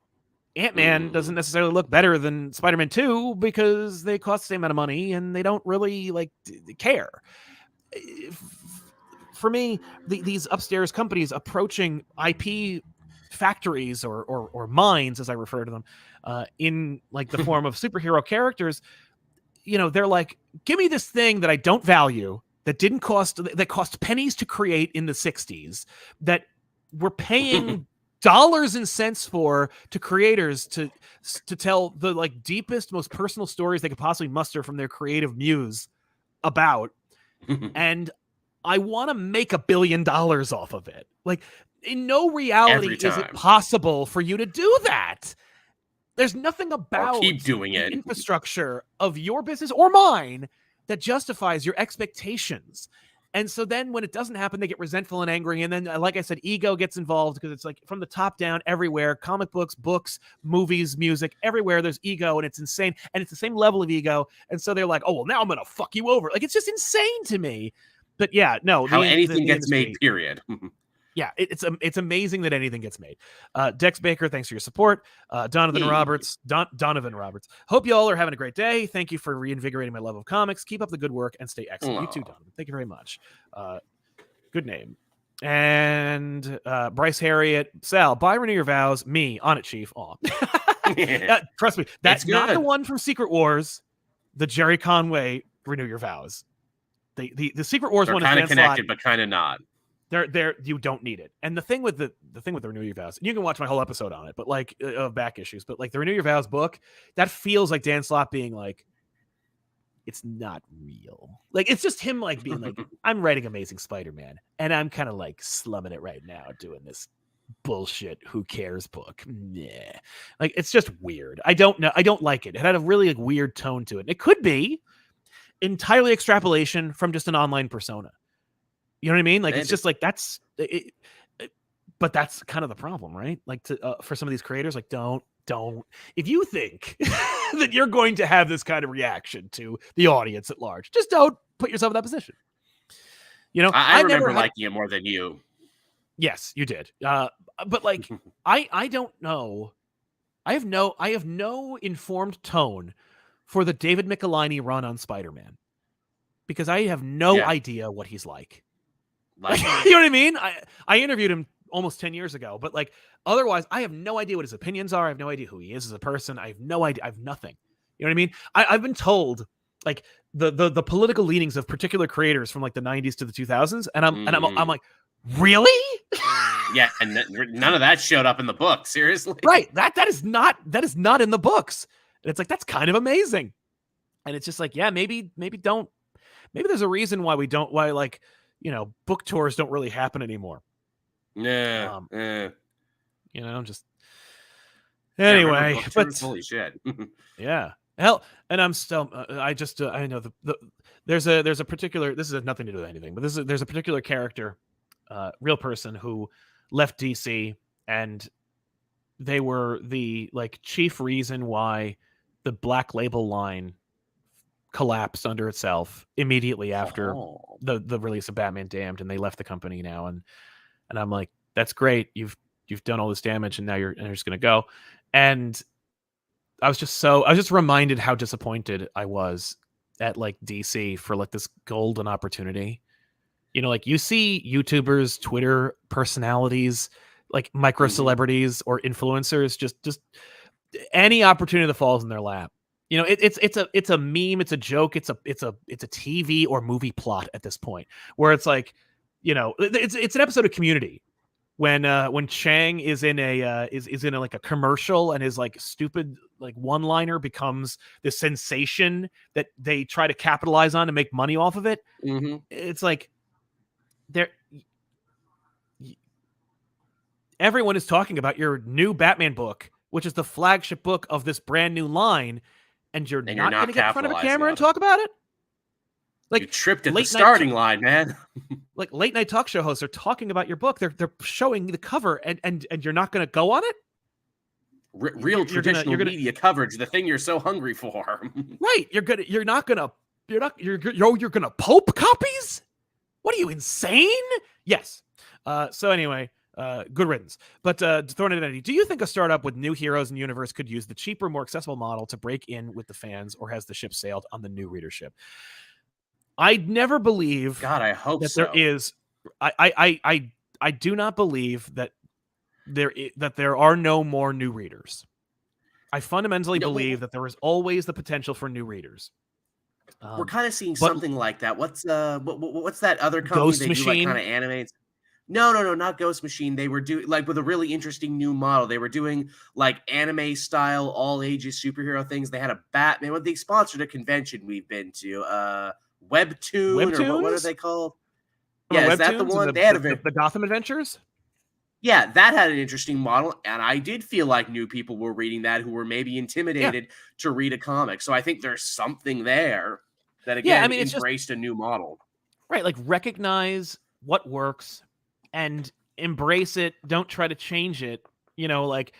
Ant-Man doesn't necessarily look better than Spider-Man 2 because they cost the same amount of money and they don't really like care. For me, these upstairs companies approaching IP factories or mines, as I refer to them, in like the form of superhero characters, you know, they're like, give me this thing that I don't value, that cost pennies to create in the 60s, that we're paying dollars and cents to creators to tell the like deepest, most personal stories they could possibly muster from their creative muse about. And I want to make $1 billion off of it. Like in no reality is it possible for you to do that. There's nothing about keep doing it. Infrastructure of your business or mine that justifies your expectations. And so then when it doesn't happen, they get resentful and angry. And then, like I said, ego gets involved because it's like from the top down everywhere, comic books, movies, music, everywhere there's ego and it's insane. And it's the same level of ego. And so they're like, oh, well, now I'm going to fuck you over. Like, it's just insane to me. But yeah, no. How anything gets made, period. Yeah, it's amazing that anything gets made. Dex Baker, thanks for your support. Donovan Roberts. Hope you all are having a great day. Thank you for reinvigorating my love of comics. Keep up the good work and stay excellent. You too, Donovan. Thank you very much. Good name. And Bryce Harriet, Sal, buy Renew Your Vows. Me, on it, Chief. Aw. Trust me, that's not the one from Secret Wars. The Jerry Conway Renew Your Vows. The Secret Wars one is kind of connected, but kind of not. They're you don't need it. And the thing with the Renew Your Vows, and you can watch my whole episode on it, but like of back issues, but like the Renew Your Vows book, that feels like Dan Slott being like, it's not real. Like it's just him like being like, I'm writing Amazing Spider-Man, and I'm kind of like slumming it right now, doing this bullshit who cares book. Yeah. Like it's just weird. I don't know. I don't like it. It had a really like weird tone to it. It could be entirely extrapolation from just an online persona. You know what I mean? Like, it's just like, that's it, but that's kind of the problem, right? Like for some of these creators, like don't, if you think that you're going to have this kind of reaction to the audience at large, just don't put yourself in that position. You know, I remember liking it more than you. Yes, you did. But like, I don't know. I have no informed tone for the David Michelinie run on Spider-Man because I have no idea what he's like. Like, you know what I mean? I interviewed him almost 10 years ago, but like otherwise I have no idea what his opinions are. I have no idea who he is as a person. I have no idea. I have nothing. You know what I mean? I've been told like the political leanings of particular creators from like the 90s to the 2000s. And I'm like, really? Yeah. And none of that showed up in the book. Seriously. Right. That is not in the books. And it's like, that's kind of amazing. And it's just like, yeah, maybe there's a reason why like, you know, book tours don't really happen anymore. Yeah. You know, just anyway, but holy shit. Yeah. Hell, and I'm still I know there's a particular, this has nothing to do with anything, but there's a particular character, real person who left DC, and they were the like chief reason why the Black Label line collapsed under itself immediately after the release of Batman Damned, and they left the company now. And I'm like, that's great. You've you've done all this damage, and now you're just gonna go. And I was just reminded how disappointed I was at like DC for like this golden opportunity. You know, like you see YouTubers, Twitter personalities, like micro celebrities or influencers, just any opportunity that falls in their lap. You know, it's a meme, it's a joke, it's a TV or movie plot at this point, where it's like, you know, it's an episode of Community when Chang is in a is in a, like a commercial, and his like stupid like one-liner becomes this sensation that they try to capitalize on and make money off of it. It's like everyone is talking about your new Batman book, which is the flagship book of this brand new line, and you're not going to get in front of a camera and talk about it. Like, you tripped at the starting line, man. Like late night talk show hosts are talking about your book. They're showing the cover, and you're not going to go on it. Real traditional media coverage, the thing you're so hungry for. Right. You're gonna Pope copies? What are you, insane? Yes. So anyway, good riddance. But Thorn Identity, do you think a startup with new heroes in the universe could use the cheaper, more accessible model to break in with the fans, or has the ship sailed on the new readership? I'd never believe. God, I hope that so. There is. I do not believe that there are no more new readers. I fundamentally believe that there is always the potential for new readers. We're kind of seeing something like that. What's that other company Ghost they Machine? do like kind of animates? No, not Ghost Machine. They were doing like with a really interesting new model. They were doing like anime style, all ages superhero things. They had a Batman. What they sponsored a convention we've been to. Webtoon, or what are they called? Yeah, is that the one? They had the Gotham Adventures? Yeah, that had an interesting model, and I did feel like new people were reading that who were maybe intimidated to read a comic. So I think there's something there that, again, embraced a new model. Right, like recognize what works and embrace it. Don't try to change it. You know, like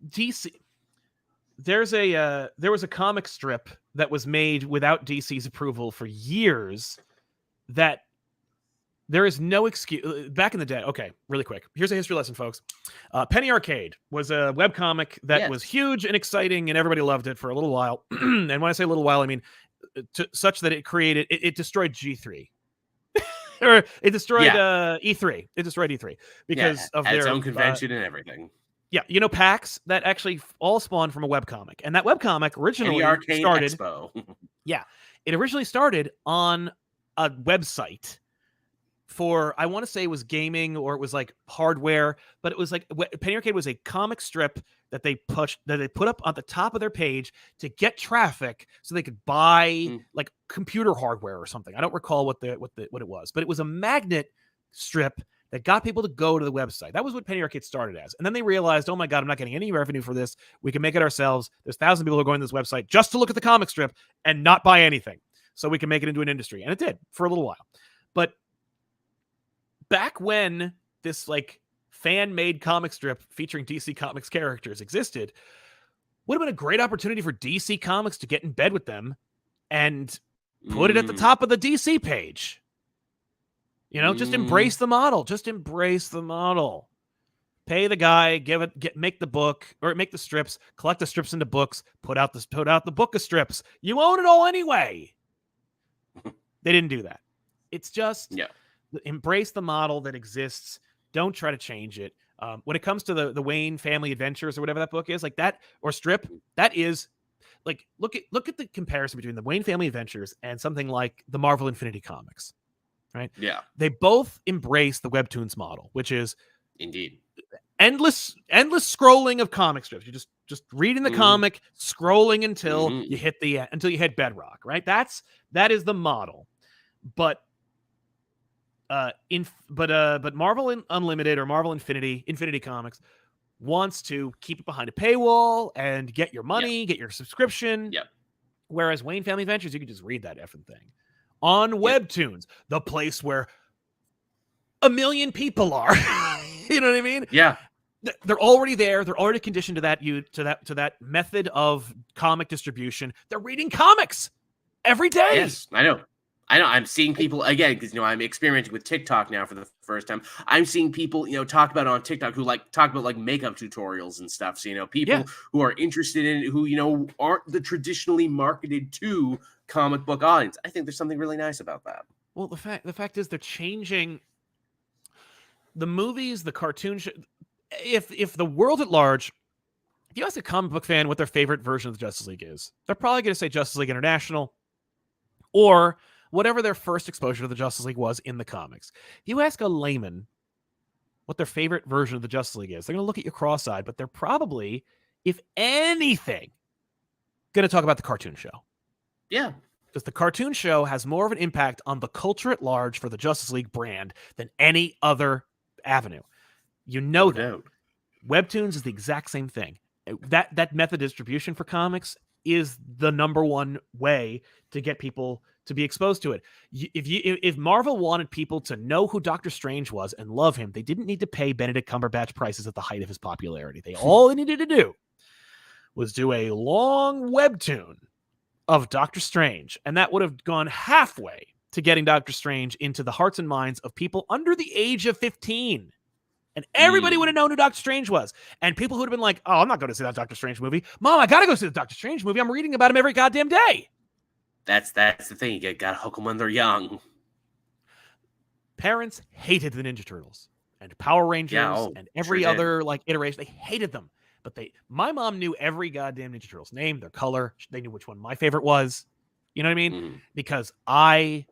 DC. There was a comic strip that was made without DC's approval for years that there is no excuse. Back in the day, okay, really quick. Here's a history lesson, folks. Penny Arcade was a webcomic that was huge and exciting, and everybody loved it for a little while. And when I say a little while, I mean such that it destroyed G3. Or it destroyed E3. It destroyed E3 because of their its own convention and everything. Yeah, you know, PAX, that actually all spawned from a webcomic. And that webcomic originally started... Expo. Yeah. It originally started on a website for, I want to say it was gaming or it was like hardware, but it was like, Penny Arcade was a comic strip that they put up on the top of their page to get traffic so they could buy like computer hardware or something. I don't recall what it was, but it was a magnet strip that got people to go to the website. That was what Penny Arcade started as. And then they realized, oh my God, I'm not getting any revenue for this. We can make it ourselves. There's thousands of people who are going to this website just to look at the comic strip and not buy anything. So we can make it into an industry. And it did for a little while. But back when this like fan-made comic strip featuring DC Comics characters existed, would have been a great opportunity for DC Comics to get in bed with them and put it at the top of the DC page. You know, just embrace the model. Just embrace the model. Pay the guy, make the book or make the strips, collect the strips into books, put out the book of strips. You own it all anyway. They didn't do that. It's just embrace the model that exists. Don't try to change it. When it comes to the Wayne Family Adventures or whatever that book is, like that or strip, that is like look at the comparison between the Wayne Family Adventures and something like the Marvel Infinity Comics. Right? Yeah. They both embrace the webtoons model, which is indeed endless scrolling of comic strips. You're just reading the comic, scrolling until you hit bedrock, right? That is the model. But Marvel Unlimited or Marvel Infinity Comics wants to keep it behind a paywall and get your money, get your subscription. Yeah. Whereas Wayne Family Adventures, you can just read that effing thing. On Webtoons, the place where a million people are. You know what I mean? Yeah. They're already there. They're already conditioned to that method of comic distribution. They're reading comics every day. Yes, I know. I know I'm seeing people again because I'm experimenting with TikTok now for the first time. I'm seeing people talk about it on TikTok who talk about like makeup tutorials and stuff. So Yeah. people who are interested in it, who aren't the traditionally marketed to comic book audience. I think there's something really nice about that. Well, the fact is they're changing the movies, the cartoon show. If the world at large, if you ask a comic book fan what their favorite version of the Justice League is, they're probably going to say Justice League International or whatever their first exposure to the Justice League was in the comics. If you ask a layman what their favorite version of the Justice League is, they're going to look at you cross-eyed, but they're probably, if anything, going to talk about the cartoon show. Yeah. Because the cartoon show has more of an impact on the culture at large for the Justice League brand than any other avenue. No that. Webtoons is the exact same thing. That method distribution for comics is the number one way to get people to be exposed to it. If Marvel wanted people to know who Doctor Strange was and love him, they didn't need to pay Benedict Cumberbatch prices at the height of his popularity. All they needed to do was do a long webtoon of Doctor Strange, and that would have gone halfway to getting Doctor Strange into the hearts and minds of people under the age of 15. And everybody would have known who Doctor Strange was. And people who would have been like, oh, I'm not going to see that Doctor Strange movie. Mom, I got to go see the Doctor Strange movie. I'm reading about him every goddamn day. That's the thing. You got to hook them when they're young. Parents hated the Ninja Turtles and Power Rangers and every other iteration. They hated them. But my mom knew every goddamn Ninja Turtles name, their color. They knew which one my favorite was. You know what I mean? Because I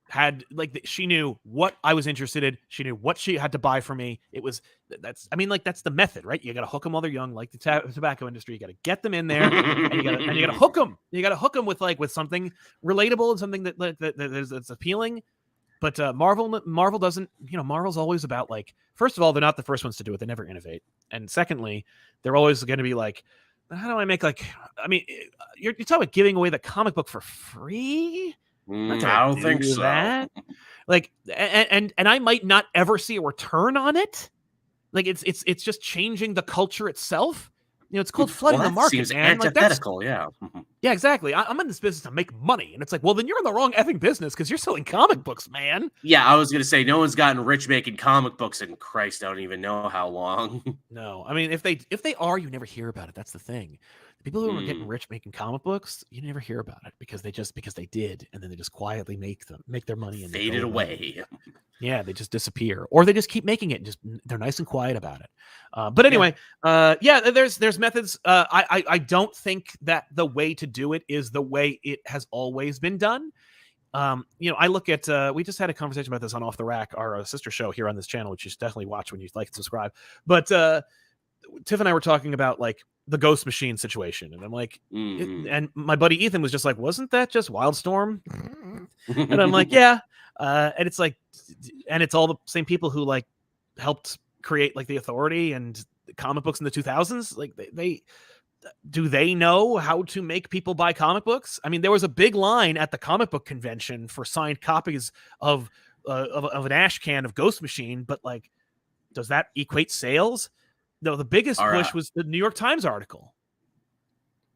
had she knew what I was interested in. She knew what she had to buy for me. That's the method, right? You got to hook them while they're young, like the tobacco industry. You got to get them in there, and you got to hook them. You got to hook them with something relatable and something that's appealing. But Marvel doesn't. Marvel's always about first of all, they're not the first ones to do it. They never innovate, and secondly, they're always going to be like, how do I make you're talking about giving away the comic book for free? I don't think so. That. And I might not ever see a return on it. It's just changing the culture itself. It's called flooding the market. Seems antithetical, yeah. Yeah, exactly. I'm in this business to make money, and it's like, well, then you're in the wrong effing business because you're selling comic books, man. Yeah, I was gonna say no one's gotten rich making comic books in Christ, I don't even know how long. No, I mean if they are, you never hear about it. That's the thing. The people who are getting rich making comic books, you never hear about it because they did, and then they just quietly make their money and faded away. Yeah, they just disappear, or they just keep making it. And they're nice and quiet about it. But anyway, there's methods. I don't think that the way to do it is the way it has always been done. I look at we just had a conversation about this on Off the Rack, our sister show here on this channel, which you should definitely watch when you like and subscribe. But Tiff and I were talking about the Ghost Machine situation, and I'm like, and my buddy Ethan was just like, wasn't that just Wildstorm? And I'm like, yeah. And it's and it's all the same people who helped create the Authority and comic books in the 2000s. They know how to make people buy comic books? I mean, there was a big line at the comic book convention for signed copies of an ash can of Ghost Machine, but does that equate sales? No, the biggest push was the New York Times article.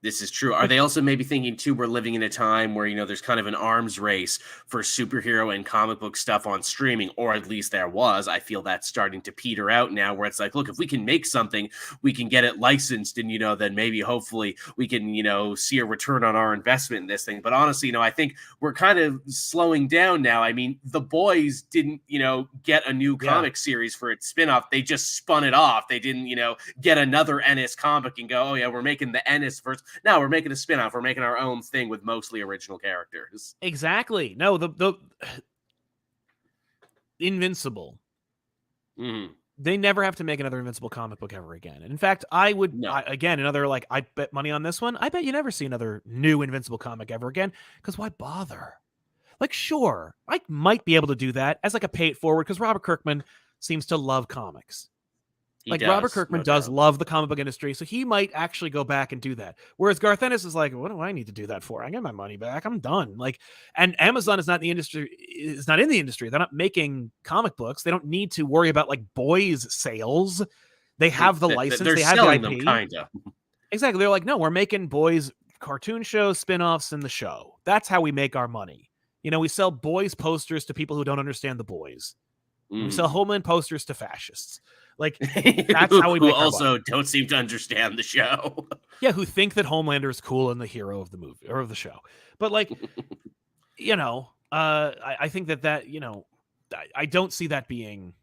This is true. Are they also maybe thinking too, we're living in a time where, there's kind of an arms race for superhero and comic book stuff on streaming, or at least there was. I feel that's starting to peter out now, where it's like, look, if we can make something, we can get it licensed, and, then maybe hopefully we can, see a return on our investment in this thing. But honestly, I think we're kind of slowing down now. I mean, The Boys didn't, get a new comic series for its spinoff. They just spun it off. They didn't, get another Ennis comic and go, oh yeah, we're making the Ennis verse. No, we're making a spinoff. We're making our own thing with mostly original characters. Exactly. No, the Invincible. They never have to make another Invincible comic book ever again. And in fact, I would again another I bet money on this one. I bet you never see another new Invincible comic ever again, because why bother? Sure, I might be able to do that as a pay it forward, because Robert Kirkman seems to love comics. Robert Kirkman does love the comic book industry, so he might actually go back and do that. Whereas Garth Ennis is like, what do I need to do that for? I get my money back. I'm done. And Amazon is not in the industry. They're not making comic books. They don't need to worry about Boys sales. They have the license. They're they have selling the IP. Them, kind of. Exactly. They're like, no, we're making Boys cartoon shows, spinoffs, and the show. That's how we make our money. You know, we sell boys posters to people who don't understand the boys. We sell Homeland posters to fascists. Like, that's how we make who our also money. don't seem to understand the show. Yeah, who think that Homelander is cool and the hero of the movie or of the show. But like, you know, I think that you know, I don't see that being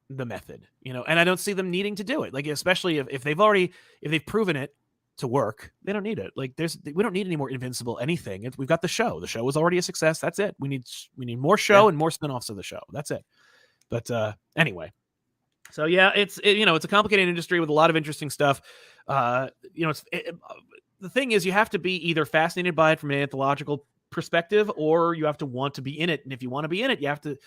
the method, you know, and I don't see them needing to do it. Like, especially if they've proven it to work, they don't need it. Like, we don't need any more Invincible anything. We've got the show. The show was already a success. That's it. We need more show and more spinoffs of the show. That's it. But anyway, so yeah, it's a complicated industry with a lot of interesting stuff. You know, the thing is, you have to be either fascinated by it from an anthological perspective, or you have to want to be in it. And if you want to be in it, you have to,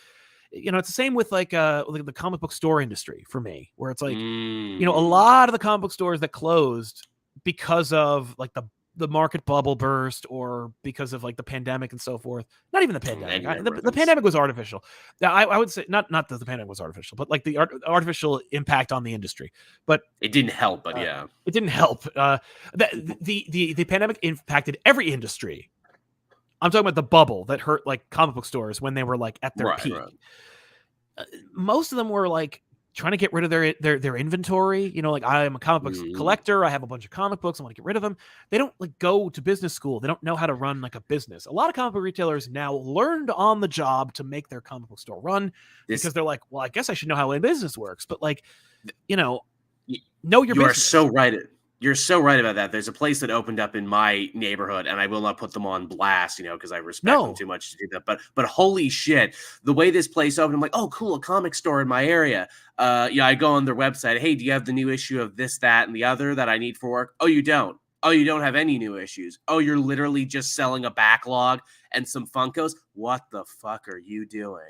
you know, it's the same with like the comic book store industry for me, where it's like, you know, a lot of the comic book stores that closed because of like the market bubble burst, or because of like the pandemic and so forth. Not even the pandemic. The pandemic was artificial. Now, I would say not that the pandemic was artificial, but like the artificial impact on the industry. But it didn't help. But yeah, it didn't help. The pandemic impacted every industry. I'm talking about the bubble that hurt like comic book stores when they were like at their peak. Right. Most of them were like trying to get rid of their inventory. You know, like, I am a comic books collector. I have a bunch of comic books. I want to get rid of them. They don't like go to business school. They don't know how to run like a business. A lot of comic book retailers now learned on the job to make their comic book store run, because they're like, well, I guess I should know how a business works. But like, you know your business. You are so right. You're so right about that. There's a place that opened up in my neighborhood, and I will not put them on blast, you know, because I respect them too much to do that. But holy shit, the way this place opened, I'm like, oh, cool, a comic store in my area. Yeah, I go on their website. Hey, do you have the new issue of this, that, and the other that I need for work? Oh, you don't. Oh, you don't have any new issues. Oh, you're literally just selling a backlog and some Funkos. What the fuck are you doing?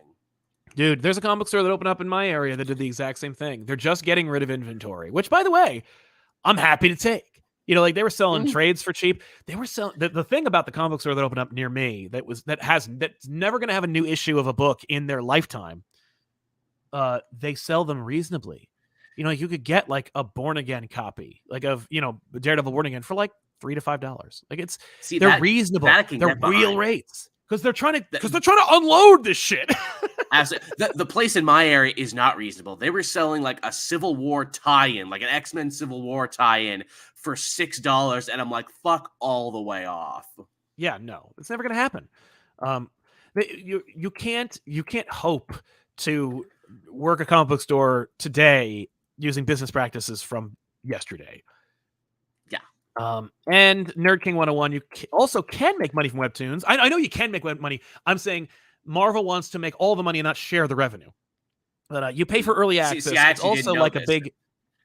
Dude, there's a comic store that opened up in my area that did the exact same thing. They're just getting rid of inventory, which, by the way, I'm happy to take. You know, like, they were selling trades for cheap. They were selling the thing about the comic store that opened up near me that's never going to have a new issue of a book in their lifetime. They sell them reasonably. You know, you could get like a Born Again copy, like of, you know, Daredevil Born Again for like $3 to $5. Like, they're reasonable. They're real rates because they're trying to unload this shit. Absolutely. The place in my area is not reasonable. They were selling like a Civil War tie-in, like an X-Men Civil War tie-in for $6, and I'm like, fuck all the way off. Yeah, no, it's never gonna happen. You can't hope to work a comic book store today using business practices from yesterday. Yeah. And Nerd King 101, you also can make money from webtoons. I know you can make money. I'm saying Marvel wants to make all the money and not share the revenue. But you pay for early access. It's also like a big,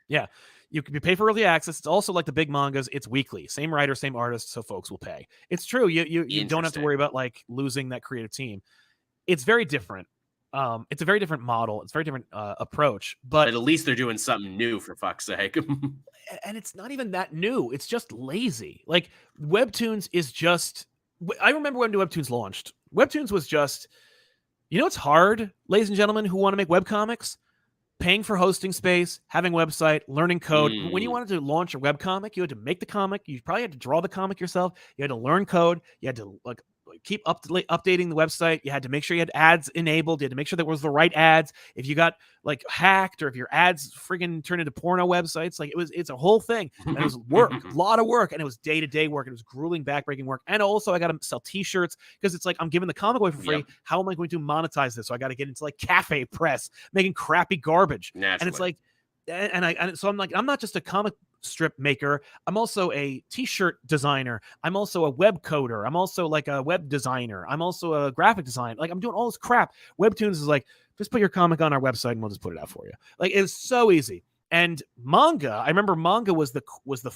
you pay for early access. It's also like the big mangas. It's weekly, same writer, same artist, so folks will pay. It's true. You don't have to worry about like losing that creative team. It's very different. It's a very different model. It's a very different approach. But at least they're doing something new, for fuck's sake. And it's not even that new. It's just lazy. Like, Webtoons is just. I remember when Webtoons launched. Webtoons was just, you know, it's hard, ladies and gentlemen who want to make webcomics, paying for hosting space, having website, learning code. When you wanted to launch a webcomic, you had to make the comic. You probably had to draw the comic yourself. You had to learn code. You had to like keep updating the website. You had to make sure you had ads enabled. You had to make sure there was the right ads. If you got like hacked, or if your ads friggin' turned into porno websites, like it's a whole thing. And it was work, a lot of work, and it was day-to-day work. And it was grueling, backbreaking work. And also I got to sell t-shirts, because it's like, I'm giving the comic away for free. Yep. How am I going to monetize this? So I got to get into like Cafe Press, making crappy garbage. Naturally. And it's like, so I'm like, I'm not just a comic strip maker. I'm also a t-shirt designer. I'm also a web coder. I'm also like a web designer. I'm also a graphic designer. Like, I'm doing all this crap. Webtoons is like, just put your comic on our website and we'll just put it out for you. Like, it's so easy. And manga, I remember manga was the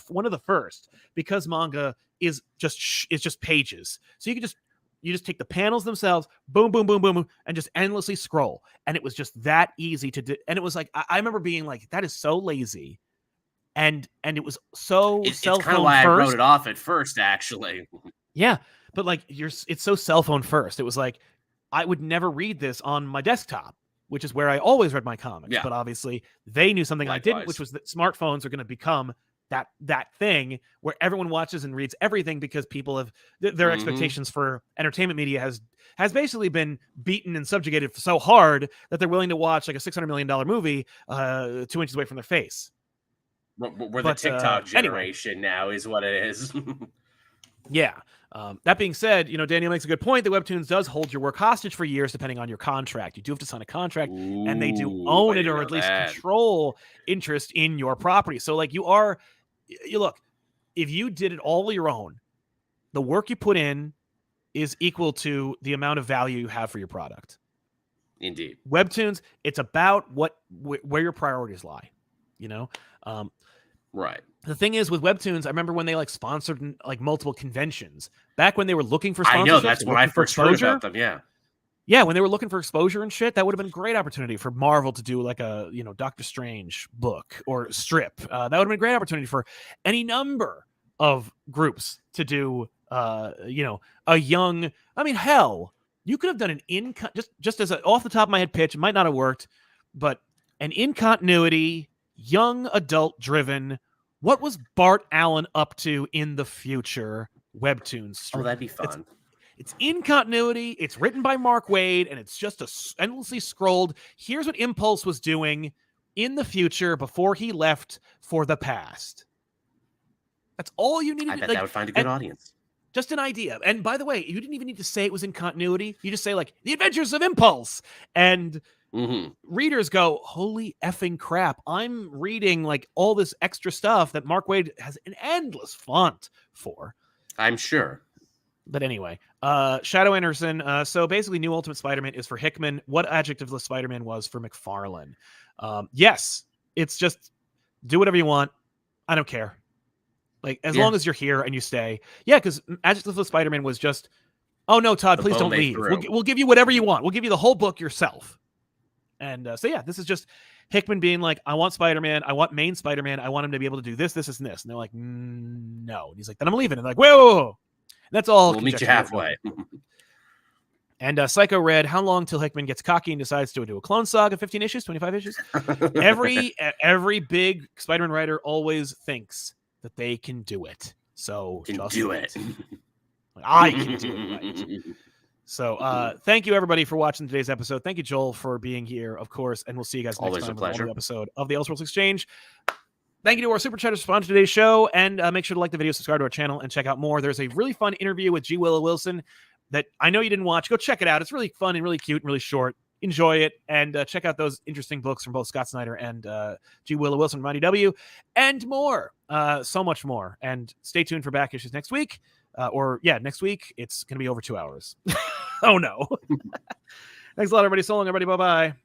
one of the first, because manga is just pages. So you just take the panels themselves, boom, boom, boom, boom, boom, and just endlessly scroll. And it was just that easy to do. And it was like, I remember being like, that is so lazy. And it was so it's cell phone kind of why first. I wrote it off at first, actually. Yeah, but like, it's so cell phone first. It was like, I would never read this on my desktop, which is where I always read my comics. Yeah. But obviously they knew something I didn't, which was that smartphones are going to become that thing where everyone watches and reads everything because people have their expectations for entertainment media has basically been beaten and subjugated so hard that they're willing to watch like a $600 million movie 2 inches away from their face. We're the TikTok generation now is what it is. Yeah. That being said, Daniel makes a good point that Webtoons does hold your work hostage for years depending on your contract. You do have to sign a contract, and they do own it or at least control interest in your property. So like you look, if you did it all your own, the work you put in is equal to the amount of value you have for your product. Indeed. Webtoons, it's about where your priorities lie, Right. The thing is with Webtoons, I remember when they like sponsored like multiple conventions back when they were looking for sponsorships. I know, that's when I first heard about them. Yeah. Yeah, when they were looking for exposure and shit, that would have been a great opportunity for Marvel to do like a, Doctor Strange book or strip. That would have been a great opportunity for any number of groups to do, a young, hell, you could have done an just as an off the top of my head pitch, it might not have worked, but an in continuity, young adult driven, what was Bart Allen up to in the future Webtoons strip? Oh, that'd be fun. It's in continuity. It's written by Mark Waid, and it's just endlessly scrolled. Here's what Impulse was doing in the future before he left for the past. That's all you needed. I bet that would find a good audience. Just an idea. And by the way, you didn't even need to say it was in continuity. You just say like The Adventures of Impulse, and readers go, holy effing crap. I'm reading like all this extra stuff that Mark Waid has an endless font for. I'm sure. But anyway, Shadow Anderson. So basically, New Ultimate Spider-Man is for Hickman. What Adjectiveless Spider-Man was for McFarlane. Yes, it's just do whatever you want. I don't care. Like, as long as you're here and you stay. Yeah, because Adjectiveless Spider-Man was just, oh no, Todd, please don't leave. We'll give you whatever you want. We'll give you the whole book yourself. And so yeah, this is just Hickman being like, I want Spider-Man. I want main Spider-Man. I want him to be able to do this, this, and this. And they're like, no. And he's like, then I'm leaving. And they're like, whoa. And that's all. We'll meet you halfway. And Psycho read, how long till Hickman gets cocky and decides to do a Clone Saga, 15 issues, 25 issues? Every big Spider-Man writer always thinks that they can do it. So just do it. I can do it. Right. So thank you everybody for watching today's episode. Thank you, Joel, for being here, of course, and we'll see you guys next time on another episode of the Elseworlds Exchange. Thank you to our super chatters for sponsoring today's show, and make sure to like the video, subscribe to our channel, and check out more. There's a really fun interview with G. Willow Wilson that I know you didn't watch. Go check it out. It's really fun and really cute and really short. Enjoy it, and check out those interesting books from both Scott Snyder and G. Willow Wilson from IDW, and more. So much more. And stay tuned for back issues next week. Next week. It's going to be over 2 hours. Oh, no. Thanks a lot, everybody. So long, everybody. Bye-bye.